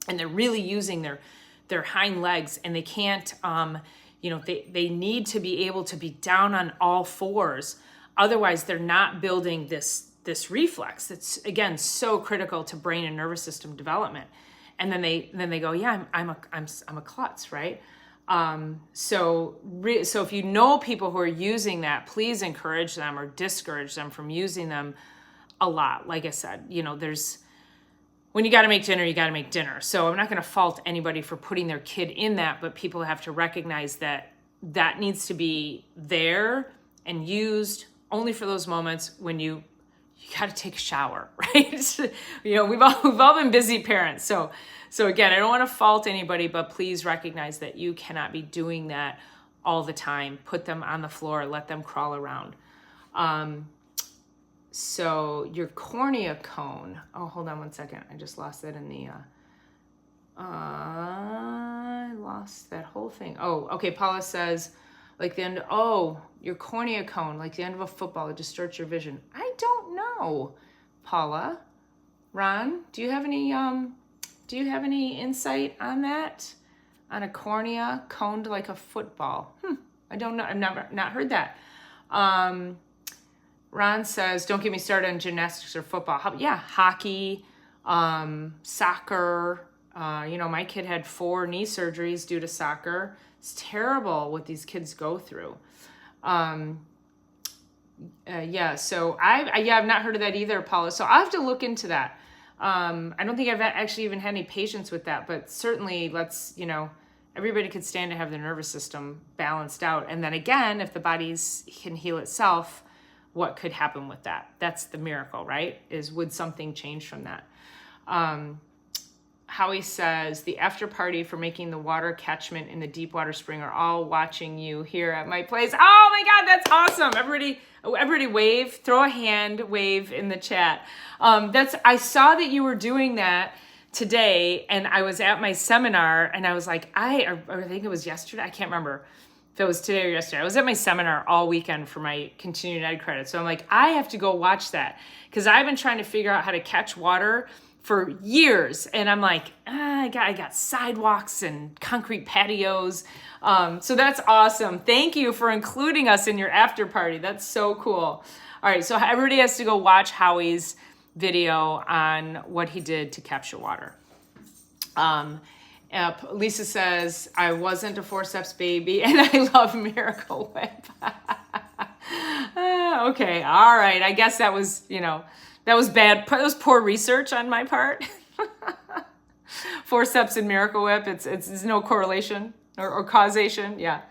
A: And they're really using their hind legs, and they can't, they need to be able to be down on all fours. Otherwise, they're not building this reflex that's, again, so critical to brain and nervous system development. And then they go, yeah, I'm a klutz, right? So if you know people who are using that, please encourage them or discourage them from using them a lot. Like I said, when you got to make dinner, you got to make dinner. So I'm not going to fault anybody for putting their kid in that, but people have to recognize that needs to be there and used only for those moments when you got to take a shower, right? We've all been busy parents. So again, I don't want to fault anybody, but please recognize that you cannot be doing that all the time. Put them on the floor, let them crawl around. So your cornea cone, oh, hold on one second. I just lost that in the, I lost that whole thing. Oh, okay. Paula says, like the end, your cornea cone, like the end of a football, it distorts your vision. I don't know, Paula. Ron, do you have any insight on that? On a cornea coned like a football? I don't know. I've never not heard that. Ron says, don't get me started on gymnastics or football. Hockey, soccer. My kid had 4 knee surgeries due to soccer. It's terrible what these kids go through. So I've not heard of that either, Paula. So I'll have to look into that. I don't think I've actually even had any patience with that, but certainly everybody could stand to have their nervous system balanced out. And then again, if the body can heal itself, what could happen with that? That's the miracle, right? Would something change from that? Howie says, the after party for making the water catchment in the deep water spring are all watching you here at my place. Oh my God, that's awesome. Everybody wave, throw a hand wave in the chat. I saw that you were doing that today, and I was at my seminar, and I was like, I think it was yesterday. I can't remember if it was today or yesterday. I was at my seminar all weekend for my continuing ed credit. So I'm like, I have to go watch that because I've been trying to figure out how to catch water for years. And I'm like, I got sidewalks and concrete patios. So that's awesome. Thank you for including us in your after party. That's so cool. All right. So everybody has to go watch Howie's video on what he did to capture water. Lisa says, I wasn't a forceps baby and I love Miracle Whip. Okay. All right. I guess that was, that was bad. That was poor research on my part. Forceps and Miracle Whip. It's no correlation or causation. Yeah.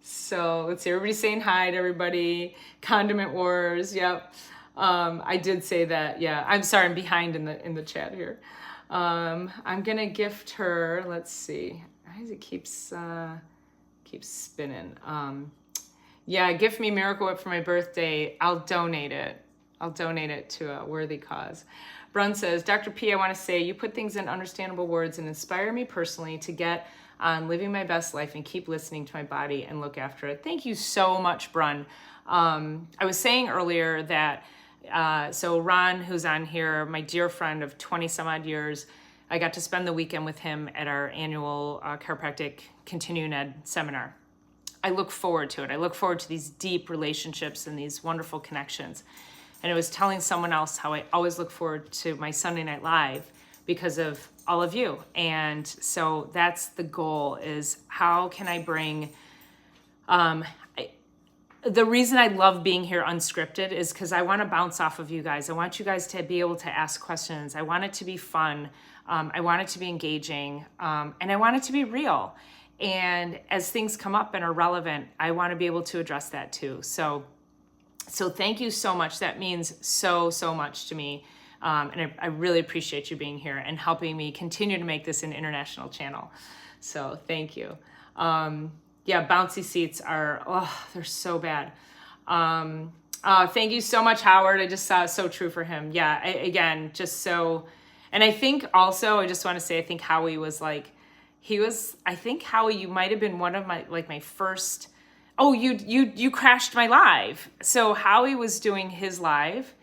A: So let's see. Everybody's saying hi to everybody. Condiment Wars. Yep. I did say that. Yeah. I'm sorry. I'm behind in the chat here. I'm gonna gift her. Let's see. As it keeps spinning. Gift me Miracle Whip for my birthday. I'll donate it. To a worthy cause. Brun says, Dr. P, I want to say you put things in understandable words and inspire me personally to get on living my best life and keep listening to my body and look after it. Thank you so much, Brun. I was saying earlier that, so Ron, who's on here, my dear friend of 20 some odd years, I got to spend the weekend with him at our annual chiropractic continuing ed seminar. I look forward to it. I look forward to these deep relationships and these wonderful connections. And I was telling someone else how I always look forward to my Sunday Night Live because of all of you. And so that's the goal, is how can I bring, the reason I love being here unscripted is because I want to bounce off of you guys. I want you guys to be able to ask questions. I want it to be fun. I want it to be engaging. And I want it to be real. And as things come up and are relevant, I want to be able to address that too. So thank you so much. That means so much to me. And I really appreciate you being here and helping me continue to make this an international channel. So thank you. Bouncy seats are, they're so bad. Thank you so much, Howard. I just saw it, so true for him. Yeah, again, just so, and I think also, I just want to say, I think Howie was like, I think Howie, you might've been one of my first, you crashed my live. So Howie was doing his live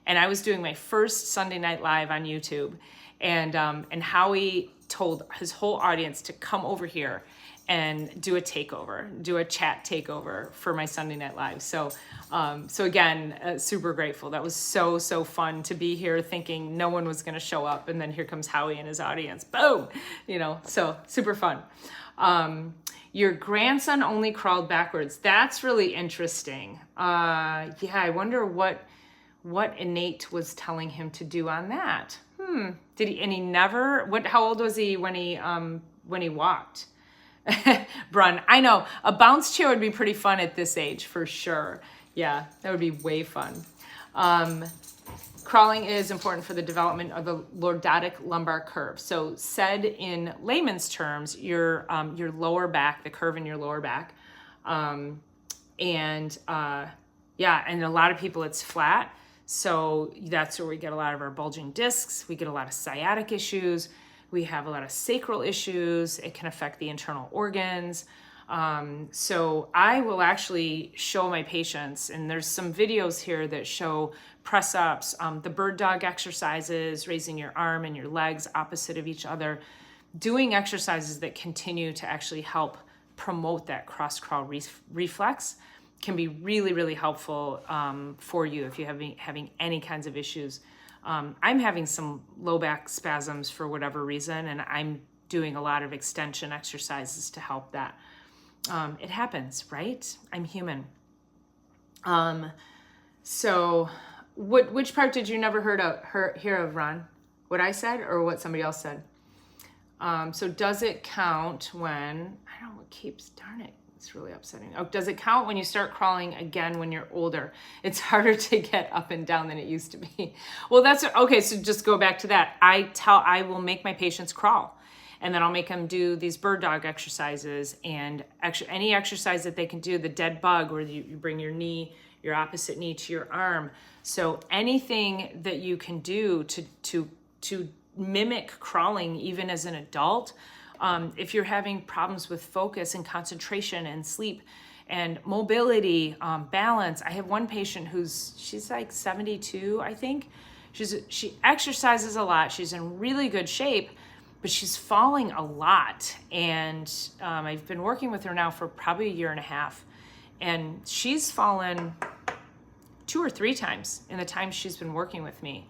A: and I was doing my first Sunday Night Live on YouTube. And Howie told his whole audience to come over here and do a chat takeover for my Sunday Night Live. So again, super grateful. That was so fun to be here thinking no one was going to show up. And then here comes Howie and his audience. Boom! So super fun. Your grandson only crawled backwards. That's really interesting. I wonder what innate was telling him to do on that. Did he? And he never. How old was he when he walked? Brun, I know a bounce chair would be pretty fun at this age for sure. Yeah, that would be way fun. Crawling is important for the development of the lordotic lumbar curve. So said in layman's terms, your lower back, the curve in your lower back. And a lot of people it's flat. So that's where we get a lot of our bulging discs. We get a lot of sciatic issues. We have a lot of sacral issues. It can affect the internal organs. So I will actually show my patients, and there's some videos here that show press-ups, the bird dog exercises, raising your arm and your legs opposite of each other, doing exercises that continue to actually help promote that cross-crawl reflex. can be really, really helpful for you if you're having any kinds of issues. I'm having some low back spasms for whatever reason, and I'm doing a lot of extension exercises to help that. It happens, right? I'm human. So which part did you never hear of, Ron? What I said or what somebody else said? So does it count when, I don't know what keeps, darn it, it's really upsetting. Oh, does it count when you start crawling again when you're older? It's harder to get up and down than it used to be. Well, that's, okay, so just go back to that. I will make my patients crawl, and then I'll make them do these bird dog exercises, and any exercise that they can do, the dead bug, where you bring your opposite knee to your arm. So anything that you can do to mimic crawling, even as an adult, if you're having problems with focus and concentration and sleep and mobility, balance. I have one patient she's like 72, I think. She exercises a lot. She's in really good shape, but she's falling a lot. And I've been working with her now for probably a year and a half. And she's fallen 2 or 3 times in the time she's been working with me.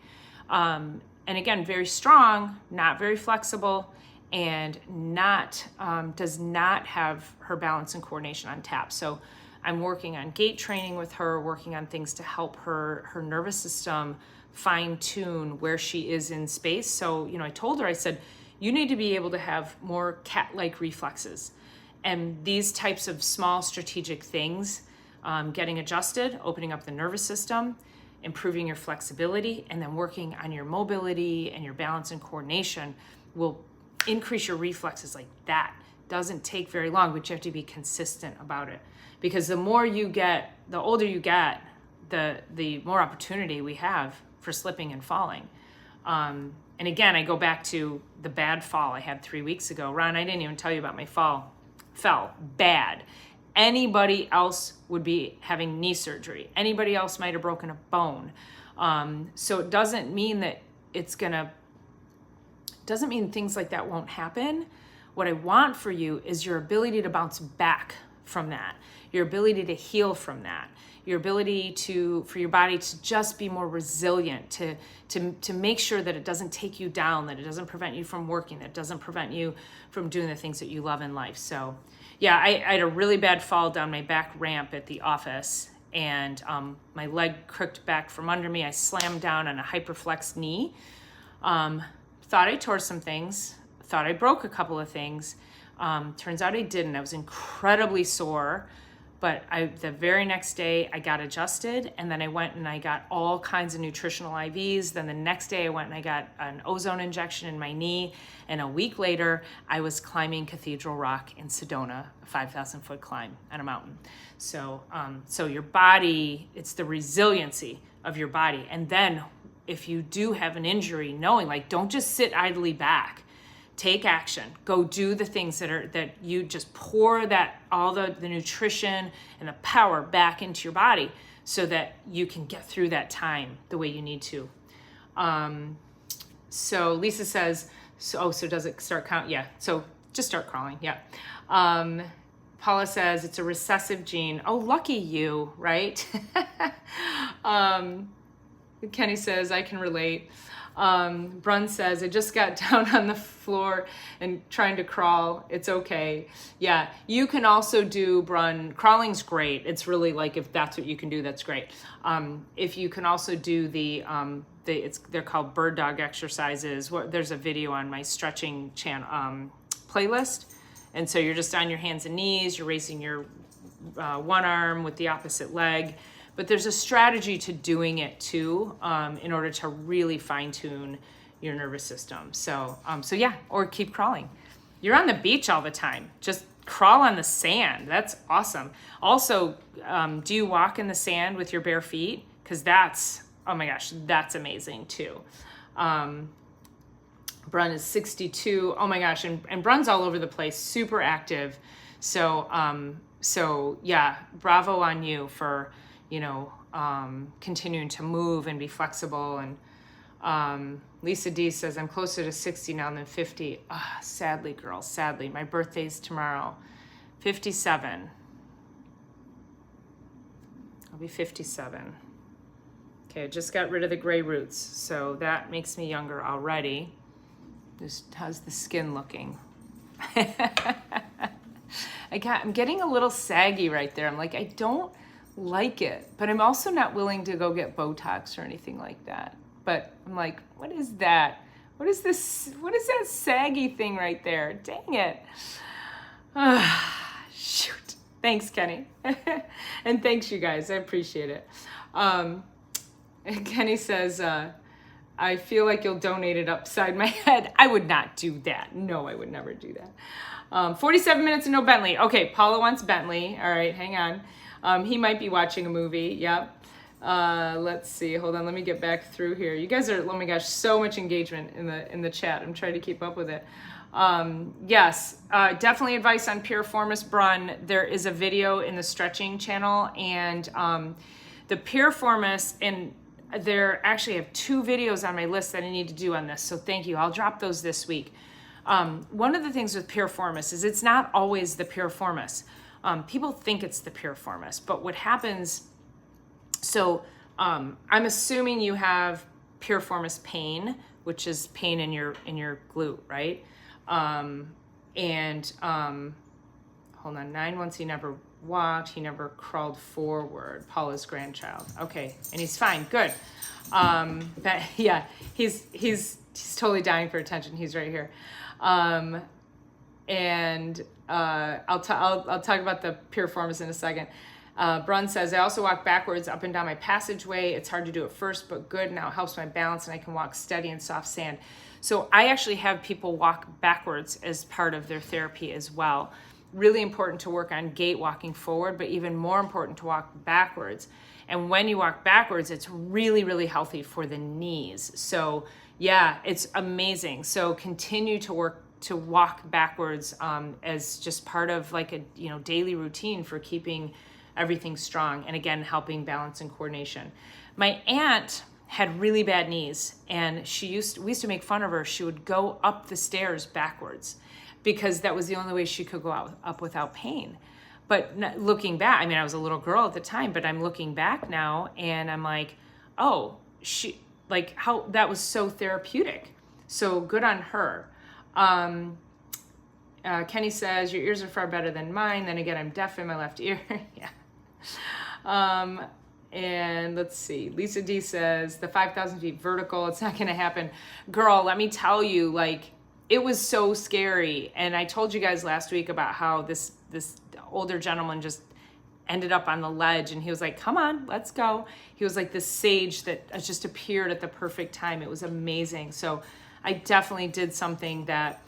A: And again, very strong, not very flexible, and does not have her balance and coordination on tap. So I'm working on gait training with her, working on things to help her nervous system fine tune where she is in space. So, I told her, I said, you need to be able to have more cat-like reflexes. And these types of small strategic things, getting adjusted, opening up the nervous system, improving your flexibility, and then working on your mobility and your balance and coordination will increase your reflexes like that. Doesn't take very long, but you have to be consistent about it. Because the older you get, the more opportunity we have for slipping and falling. And again, I go back to the bad fall I had 3 weeks ago. Ron, I didn't even tell you about my fall. Fell bad. Anybody else would be having knee surgery. Anybody else might have broken a bone. So it doesn't mean that doesn't mean things like that won't happen. What I want for you is your ability to bounce back from that, your ability to heal from that, your ability for your body to just be more resilient, to make sure that it doesn't take you down, that it doesn't prevent you from working, that it doesn't prevent you from doing the things that you love in life. So yeah, I had a really bad fall down my back ramp at the office, and my leg crooked back from under me. I slammed down on a hyperflex knee. Thought I tore some things, thought I broke a couple of things. Turns out I didn't. I was incredibly sore, but the very next day I got adjusted, and then I went and I got all kinds of nutritional IVs. Then the next day I went and I got an ozone injection in my knee, and a week later I was climbing Cathedral Rock in Sedona, a 5,000-foot climb on a mountain. So your body, it's the resiliency of your body. And then if you do have an injury, knowing, like, don't just sit idly back. Take action. Go do the things that you just pour all the nutrition and the power back into your body so that you can get through that time the way you need to. So Lisa says, so does it start count? Yeah. So just start crawling. Yeah. Paula says it's a recessive gene. Oh, lucky you, right? Kenny says, I can relate. Brun says, I just got down on the floor and trying to crawl. It's okay. Yeah, you can also do, Brun, crawling's great. It's really like, if that's what you can do, that's great. If you can also do they're called bird dog exercises. There's a video on my stretching channel playlist. And so you're just on your hands and knees, you're raising your one arm with the opposite leg. But there's a strategy to doing it too, in order to really fine tune your nervous system. So yeah, or keep crawling. You're on the beach all the time. Just crawl on the sand. That's awesome. Also, do you walk in the sand with your bare feet? Because oh my gosh, that's amazing too. Brun is 62. Oh my gosh, and Brun's all over the place, super active. So yeah, bravo on you for continuing to move and be flexible. And Lisa D says, I'm closer to 60 now than 50. Sadly, girl, sadly. My birthday's tomorrow. 57. I'll be 57. Okay, I just got rid of the gray roots, so that makes me younger already. Just how's the skin looking? I'm getting a little saggy right there. I'm like, I don't like it, but I'm also not willing to go get Botox or anything like that. But I'm like, what is that? What is this? What is that saggy thing right there? Dang it. Shoot. Thanks, Kenny. And thanks, you guys. I appreciate it. Kenny says, I feel like you'll donate it upside my head. I would not do that. No, I would never do that. 47 minutes and no Bentley. Okay, Paula wants Bentley. All right, hang on. He might be watching a movie. Yep. Let's see. Hold on. Let me get back through here. You guys are, oh my gosh, so much engagement in the chat. I'm trying to keep up with it. Yes, definitely advice on piriformis brun. There is a video in the stretching channel, and the piriformis, and there actually have 2 videos on my list that I need to do on this. So thank you. I'll drop those this week. One of the things with piriformis is it's not always the piriformis. People think it's the piriformis, but what happens, so I'm assuming you have piriformis pain, which is pain in your glute, right? Hold on, 9 months he never walked, he never crawled forward. Paula's grandchild. Okay, and he's fine, good. But yeah, he's totally dying for attention. He's right here. I'll talk about the piriformis in a second. Brun says, I also walk backwards up and down my passageway. It's hard to do at first, but good. Now it helps my balance and I can walk steady in soft sand. So I actually have people walk backwards as part of their therapy as well. Really important to work on gait walking forward, but even more important to walk backwards. And when you walk backwards, it's really, really healthy for the knees. So yeah, it's amazing. So continue to walk backwards as just part of like a daily routine for keeping everything strong, and again, helping balance and coordination. My aunt had really bad knees, and we used to make fun of her. She would go up the stairs backwards because that was the only way she could go up without pain. But looking back, I mean, I was a little girl at the time, but I'm looking back now and I'm like, oh, how that was so therapeutic. So good on her. Kenny says, your ears are far better than mine. Then again, I'm deaf in my left ear. Yeah. And let's see. Lisa D says, the 5,000 feet vertical, it's not going to happen. Girl, let me tell you, it was so scary. And I told you guys last week about how this older gentleman just ended up on the ledge, and he was like, come on, let's go. He was like this sage that just appeared at the perfect time. It was amazing. So I definitely did something that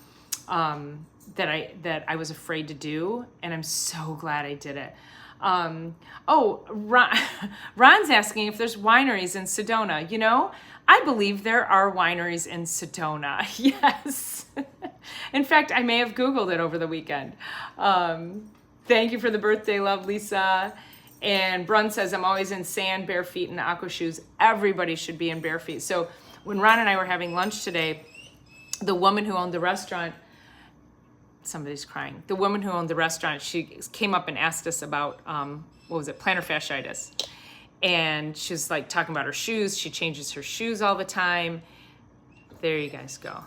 A: I was afraid to do, and I'm so glad I did it. Ron's asking if there's wineries in Sedona. I believe there are wineries in Sedona. Yes. In fact, I may have Googled it over the weekend. Thank you for the birthday love, Lisa. And Brun says, I'm always in sand, bare feet, and aqua shoes. Everybody should be in bare feet. So when Ron and I were having lunch today, the woman who owned the restaurant, somebody's crying. The woman who owned the restaurant, she came up and asked us about, plantar fasciitis. And she's like talking about her shoes. She changes her shoes all the time. There you guys go.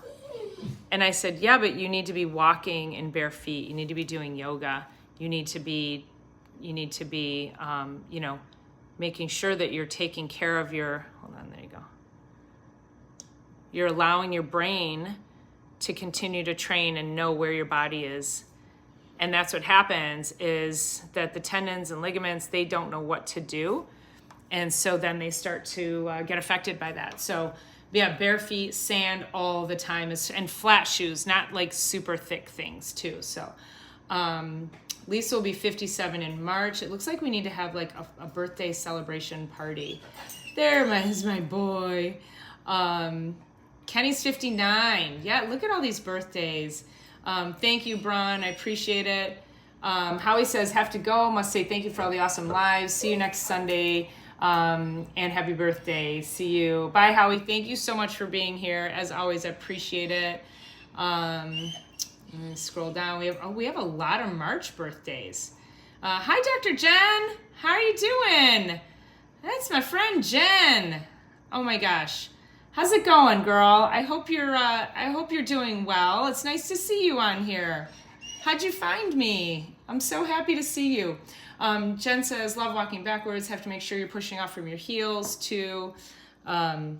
A: And I said, yeah, but you need to be walking in bare feet. You need to be doing yoga. You need to be, making sure that you're taking care of hold on, there you go. You're allowing your brain to continue to train and know where your body is. And that's what happens, is that the tendons and ligaments, they don't know what to do. And so then they start to get affected by that. So yeah, bare feet, sand all the time, and flat shoes, not like super thick things too. So Lisa will be 57 in March. It looks like we need to have like a birthday celebration party. There is my boy. Kenny's 59. Yeah, look at all these birthdays. Thank you, Bron. I appreciate it. Howie says, have to go. Must say thank you for all the awesome lives. See you next Sunday. And happy birthday. See you. Bye, Howie. Thank you so much for being here. As always, I appreciate it. Scroll down. We have a lot of March birthdays. Hi, Dr. Jen. How are you doing? That's my friend Jen. Oh my gosh. How's it going, girl? I hope you're doing well. It's nice to see you on here. How'd you find me? I'm so happy to see you. Jen says, love walking backwards. Have to make sure you're pushing off from your heels too. Brun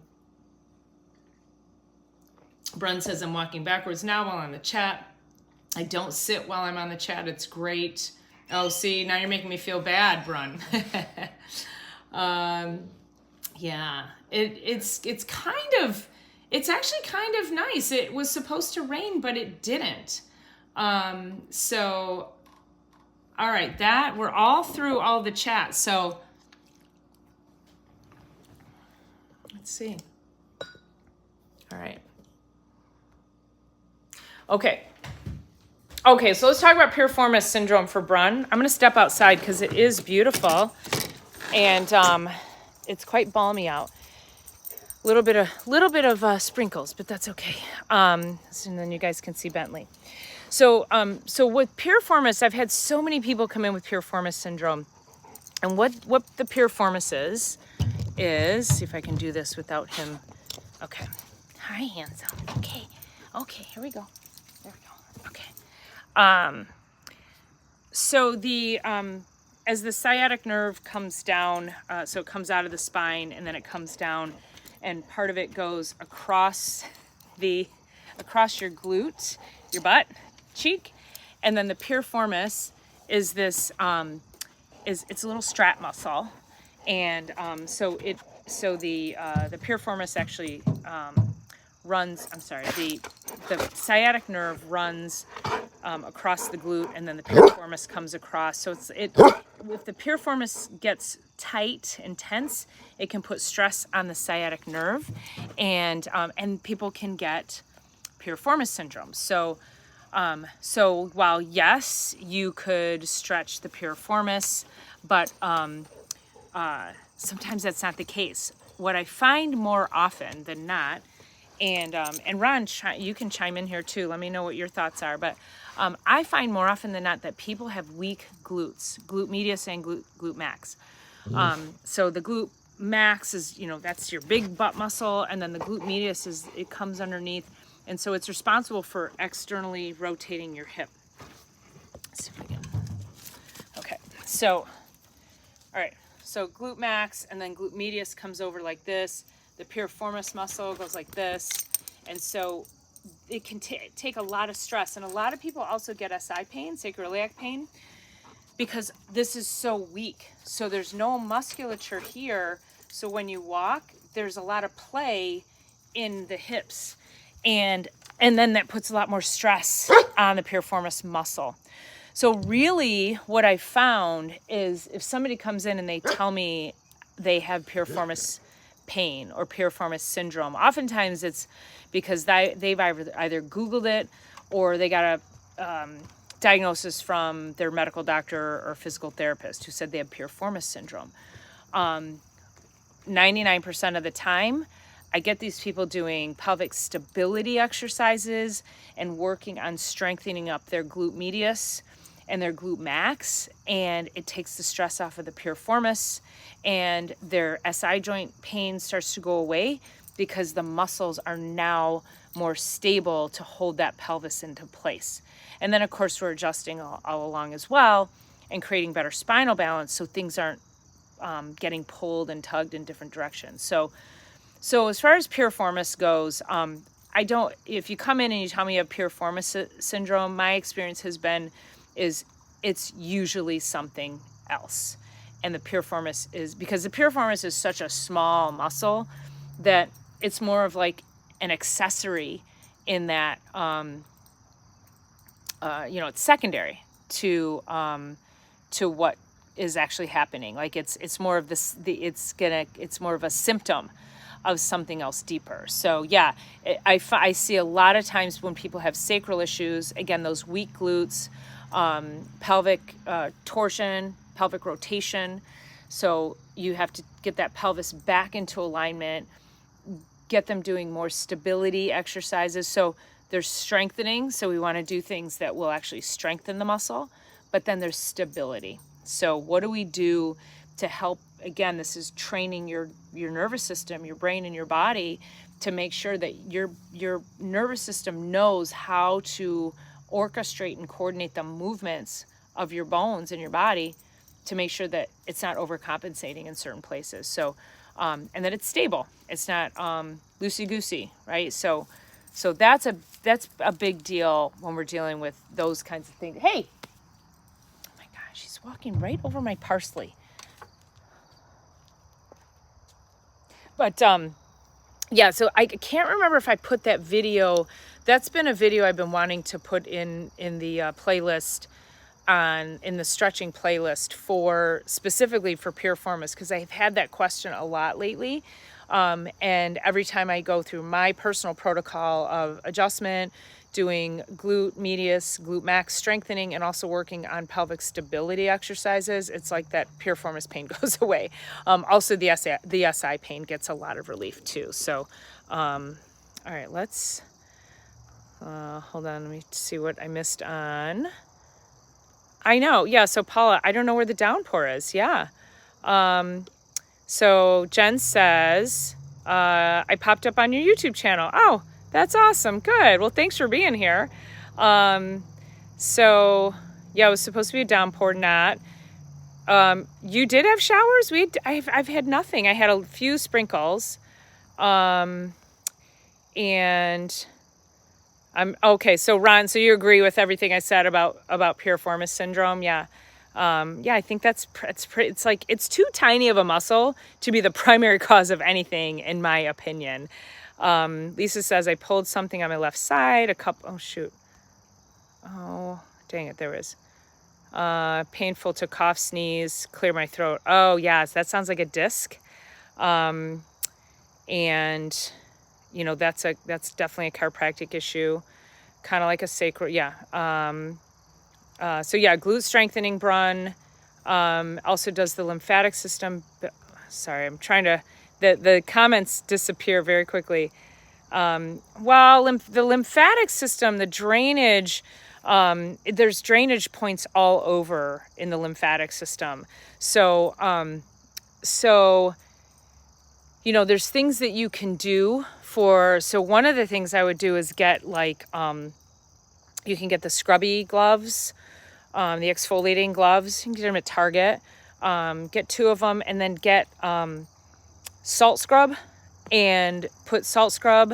A: says, I'm walking backwards now while on the chat. I don't sit while I'm on the chat. It's great. Oh, see, now you're making me feel bad, Brun. Yeah, it's actually kind of nice. It was supposed to rain, but it didn't. So, all right, we're all through all the chat. So, let's see. All right. Okay, so let's talk about piriformis syndrome for Brun. I'm going to step outside because it is beautiful, and it's quite balmy out. A little bit of sprinkles, but that's okay. And then you guys can see Bentley. So with piriformis, I've had so many people come in with piriformis syndrome, and what the piriformis is, see if I can do this without him. Okay. Hi, handsome. Okay, here we go. There we go. Okay. So as the sciatic nerve comes down, so it comes out of the spine and then it comes down, and part of it goes across your glute, your butt cheek, and then the piriformis is this it's a little strap muscle, and the piriformis actually runs. I'm sorry, the sciatic nerve runs across the glute, and then the piriformis comes across. So if the piriformis gets tight and tense, it can put stress on the sciatic nerve, and people can get piriformis syndrome. So while yes, you could stretch the piriformis, but sometimes that's not the case. What I find more often than not, and Ron, you can chime in here too. Let me know what your thoughts are. But I find more often than not that people have weak glutes, glute medius and glute max. So the glute max is, that's your big butt muscle, and then the glute medius it comes underneath, and so it's responsible for externally rotating your hip. Let's see if we can. Okay, so all right, so glute max, and then glute medius comes over like this. The piriformis muscle goes like this, and so it can take a lot of stress. And a lot of people also get SI pain, sacroiliac pain, because this is so weak. So there's no musculature here. So when you walk, there's a lot of play in the hips, and then that puts a lot more stress on the piriformis muscle. So really what I found is if somebody comes in and they tell me they have piriformis pain or piriformis syndrome, oftentimes it's because they've either Googled it or they got a diagnosis from their medical doctor or physical therapist who said they have piriformis syndrome. 99% of the time, I get these people doing pelvic stability exercises and working on strengthening up their glute medius and their glute max, and it takes the stress off of the piriformis, and their SI joint pain starts to go away because the muscles are now more stable to hold that pelvis into place. And then of course we're adjusting all along as well and creating better spinal balance so things aren't getting pulled and tugged in different directions. So as far as piriformis goes, if you come in and you tell me you have piriformis syndrome, my experience has been it's usually something else. And the piriformis because the piriformis is such a small muscle that it's more of like an accessory in that, it's secondary to what is actually happening. Like it's more of it's more of a symptom of something else deeper. So yeah, I see a lot of times when people have sacral issues, again, those weak glutes, pelvic torsion, pelvic rotation. So you have to get that pelvis back into alignment, get them doing more stability exercises. So there's strengthening. So we want to do things that will actually strengthen the muscle, but then there's stability. So what do we do to help again, this is training your nervous system, your brain and your body to make sure that your nervous system knows how to orchestrate and coordinate the movements of your bones in your body to make sure that it's not overcompensating in certain places. So, and that it's stable. It's not loosey-goosey, right? So that's a big deal when we're dealing with those kinds of things. Hey, oh my gosh, she's walking right over my parsley. But yeah, so I can't remember if I put that video. That's been a video I've been wanting to put in the playlist, in the stretching playlist for specifically for piriformis, because I've had that question a lot lately. And every time I go through my personal protocol of adjustment, doing glute medius, glute max strengthening, and also working on pelvic stability exercises, it's like that piriformis pain goes away. Also the SI pain gets a lot of relief too. So, all right, let's, hold on, let me see what I missed on. I know, yeah, so Paula, I don't know where the downpour is, yeah. So Jen says, I popped up on your YouTube channel. Oh, that's awesome. Good. Well, thanks for being here. So yeah, it was supposed to be a downpour, not. You did have showers? I've had nothing. I had a few sprinkles. And I'm okay. So Ron, so you agree with everything I said about piriformis syndrome? Yeah. Yeah, I think it's pretty, it's like, it's too tiny of a muscle to be the primary cause of anything, in my opinion. Lisa says, I pulled something on my left side, oh shoot. Oh, dang it, there is. Painful to cough, sneeze, clear my throat. Oh, yes, that sounds like a disc. And, you know, that's definitely a chiropractic issue, kind of like a sacral, yeah. So yeah, glute strengthening, Brun, also does the lymphatic system. Sorry, I'm trying to, the comments disappear very quickly. The lymphatic system, the drainage, there's drainage points all over in the lymphatic system. So, you know, there's things that you can do so one of the things I would do is get like, you can get the scrubby gloves, the exfoliating gloves. You can get them at Target. Get 2 of them, and then get salt scrub, and put salt scrub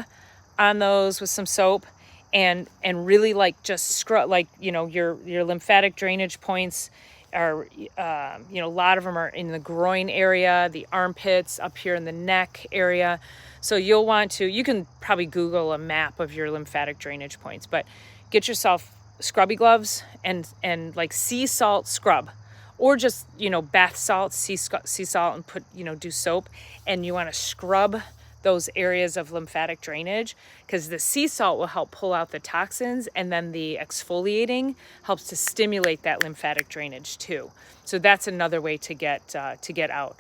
A: on those with some soap, and really like just scrub, like, you know, your lymphatic drainage points are, you know, a lot of them are in the groin area, the armpits, up here in the neck area. So you'll want to, you can probably Google a map of your lymphatic drainage points, but get yourself scrubby gloves and like sea salt scrub, or just, you know, bath salt, sea salt, and put, you know, do soap, and you want to scrub those areas of lymphatic drainage, because the sea salt will help pull out the toxins, and then the exfoliating helps to stimulate that lymphatic drainage too. So that's another way to get out.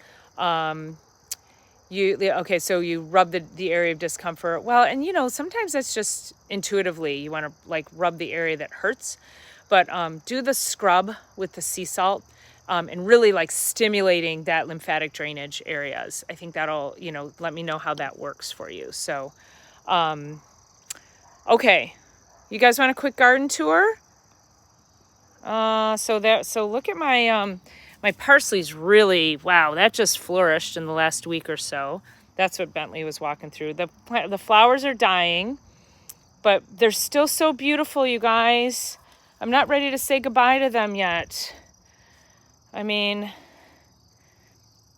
A: So you rub the area of discomfort. Well, and you know, sometimes that's just intuitively, you want to like rub the area that hurts, but do the scrub with the sea salt, and really like stimulating that lymphatic drainage areas. I think that'll, you know, let me know how that works for you. So, okay, you guys want a quick garden tour? So look at my, my parsley's really, wow, that just flourished in the last week or so. That's what Bentley was walking through. The flowers are dying, but they're still so beautiful, you guys. I'm not ready to say goodbye to them yet. I mean,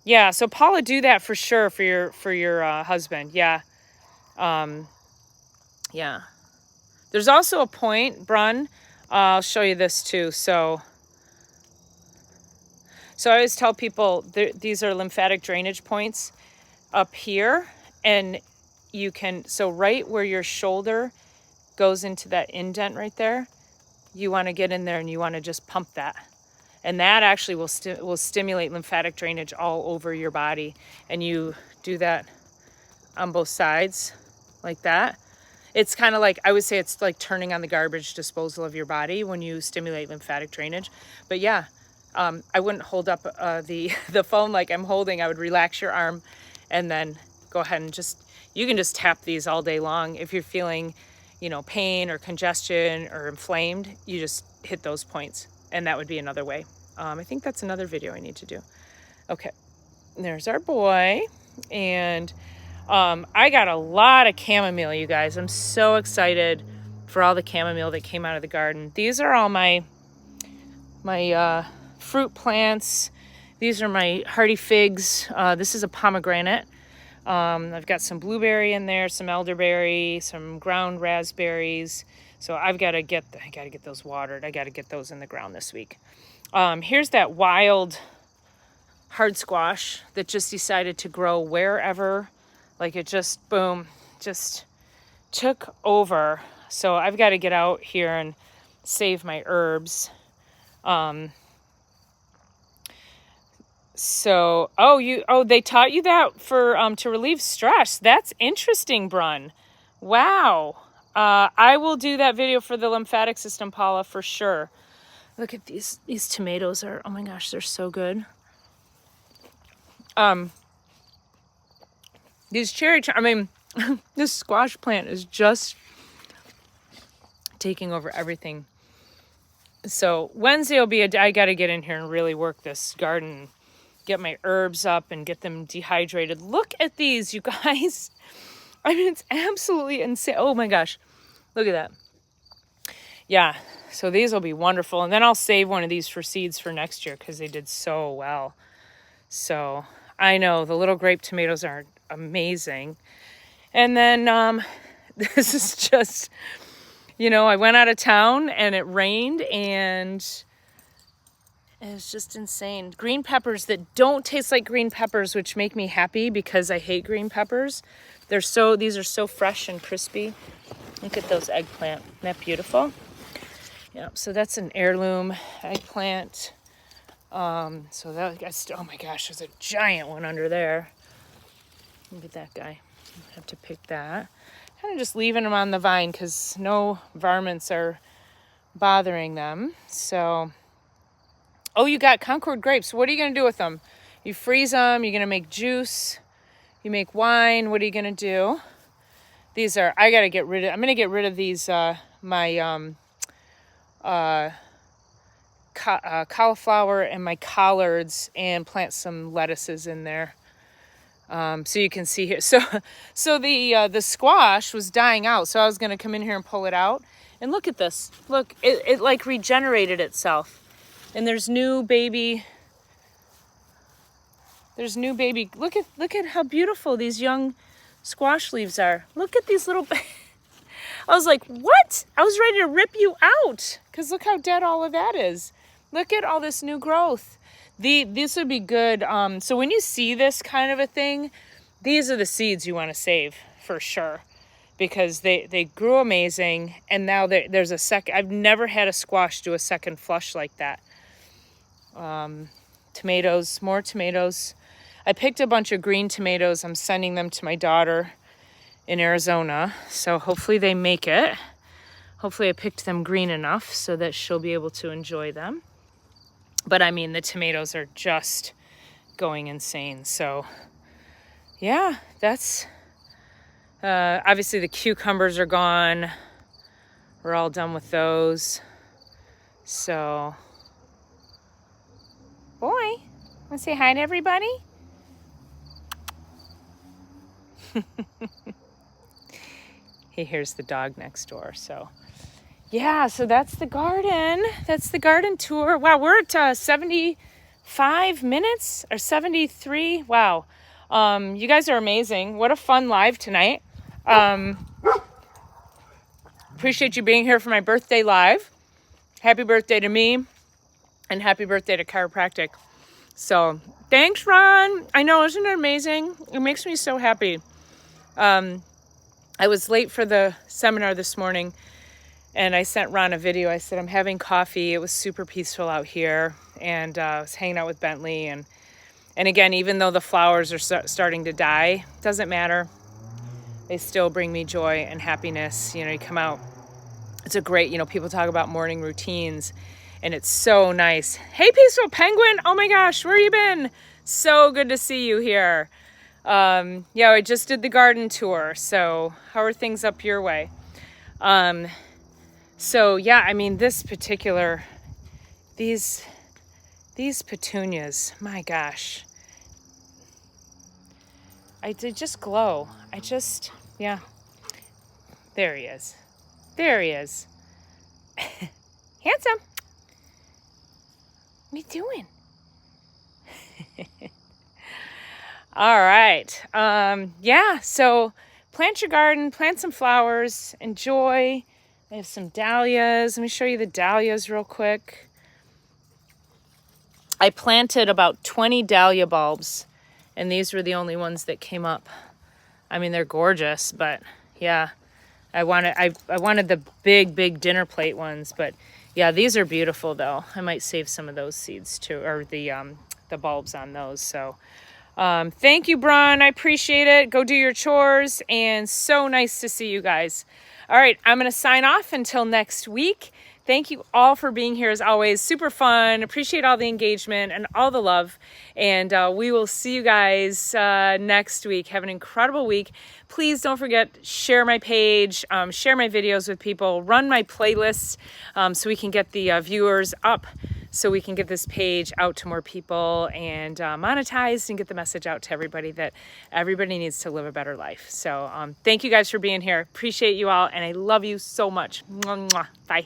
A: yeah, so Paula, do that for sure for your husband. Yeah. Yeah. There's also a point, Brun, I'll show you this too. So I always tell people these are lymphatic drainage points up here, and you can, so right where your shoulder goes into that indent right there, you want to get in there and you want to just pump that. And that actually will stimulate lymphatic drainage all over your body. And you do that on both sides like that. It's kind of like, I would say it's like turning on the garbage disposal of your body when you stimulate lymphatic drainage. But yeah, I wouldn't hold up the phone like I'm holding. I would relax your arm and then go ahead and you can just tap these all day long. If you're feeling, pain or congestion or inflamed, you just hit those points, and that would be another way. I think that's another video I need to do. Okay, there's our boy, and I got a lot of chamomile, you guys. I'm so excited for all the chamomile that came out of the garden. These are all my fruit plants. These are my hardy figs. This is a pomegranate. I've got some blueberry in there, some elderberry, some ground raspberries. So I gotta get those watered. I gotta get those in the ground this week. Here's that wild hard squash that just decided to grow wherever. Like it just, boom, just took over. So I've got to get out here and save my herbs. They taught you that for to relieve stress. That's interesting, Brun. Wow. I will do that video for the lymphatic system, Paula, for sure. Look at these tomatoes are, oh my gosh, they're so good. These this squash plant is just taking over everything. So Wednesday will be I got to get in here and really work this garden, get my herbs up and get them dehydrated. Look at these, you guys. It's absolutely insane. Oh my gosh. Look at that. Yeah. So these will be wonderful. And then I'll save one of these for seeds for next year because they did so well. So I know the little grape tomatoes are amazing. And then this is just, I went out of town and it rained and it's just insane. Green peppers that don't taste like green peppers, which make me happy because I hate green peppers. These are so fresh and crispy. Look at those eggplant. Isn't that beautiful? Yeah, so that's an heirloom eggplant. Oh my gosh, there's a giant one under there. Look at that guy. I have to pick that. Kind of just leaving them on the vine because no varmints are bothering them. So, you got Concord grapes. What are you going to do with them? You freeze them. You're going to make juice. You make wine. What are you going to do? I'm going to get rid of these, my cauliflower and my collards and plant some lettuces in there. So you can see here. So the squash was dying out. So I was going to come in here and pull it out. And look at this. Look, it like regenerated itself. And there's new baby. Look at how beautiful these young squash leaves are. Look at these little. I was like, what? I was ready to rip you out because look how dead all of that is. Look at all this new growth. This would be good. So when you see this kind of a thing, these are the seeds you want to save for sure because they grew amazing. And now there's a second. I've never had a squash do a second flush like that. Tomatoes, more tomatoes. I picked a bunch of green tomatoes. I'm sending them to my daughter in Arizona. So hopefully they make it. Hopefully I picked them green enough so that she'll be able to enjoy them. But the tomatoes are just going insane. So yeah, that's, obviously the cucumbers are gone. We're all done with those. So, boy, want to say hi to everybody? He hears the dog next door, so yeah, so that's the garden. That's the garden tour. Wow, we're at 75 minutes or 73. Wow. You guys are amazing. What a fun live tonight. Appreciate you being here for my birthday live. Happy birthday to me and happy birthday to chiropractic. So thanks, Ron. I know, isn't it amazing? It makes me so happy. I was late for the seminar this morning and I sent Ron a video. I said, I'm having coffee. It was super peaceful out here. And I was hanging out with Bentley. And again, even though the flowers are starting to die, doesn't matter. They still bring me joy and happiness. You come out. It's a great, people talk about morning routines. and it's so nice. Hey, Peaceful Penguin. Oh my gosh, where you been? So good to see you here. Yeah, I just did the garden tour. So how are things up your way? So yeah, I mean, this particular, these petunias, my gosh, they just glow. Yeah, there he is. There he is. Handsome. What are you doing? All right. Yeah, so plant your garden, plant some flowers, enjoy. I have some dahlias. Let me show you the dahlias real quick. I planted about 20 dahlia bulbs, and these were the only ones that came up. I mean, they're gorgeous, but yeah, I wanted the big dinner plate ones, but yeah, these are beautiful though. I might save some of those seeds too, or the bulbs on those. So thank you, Bron. I appreciate it. Go do your chores, and so nice to see you guys. All right, I'm going to sign off until next week. Thank you all for being here as always. Super fun. Appreciate all the engagement and all the love. And we will see you guys next week. Have an incredible week. Please don't forget, share my page, share my videos with people, run my playlists so we can get the viewers up, so we can get this page out to more people and monetized and get the message out to everybody that everybody needs to live a better life. So thank you guys for being here. Appreciate you all, and I love you so much. Mwah, mwah. Bye.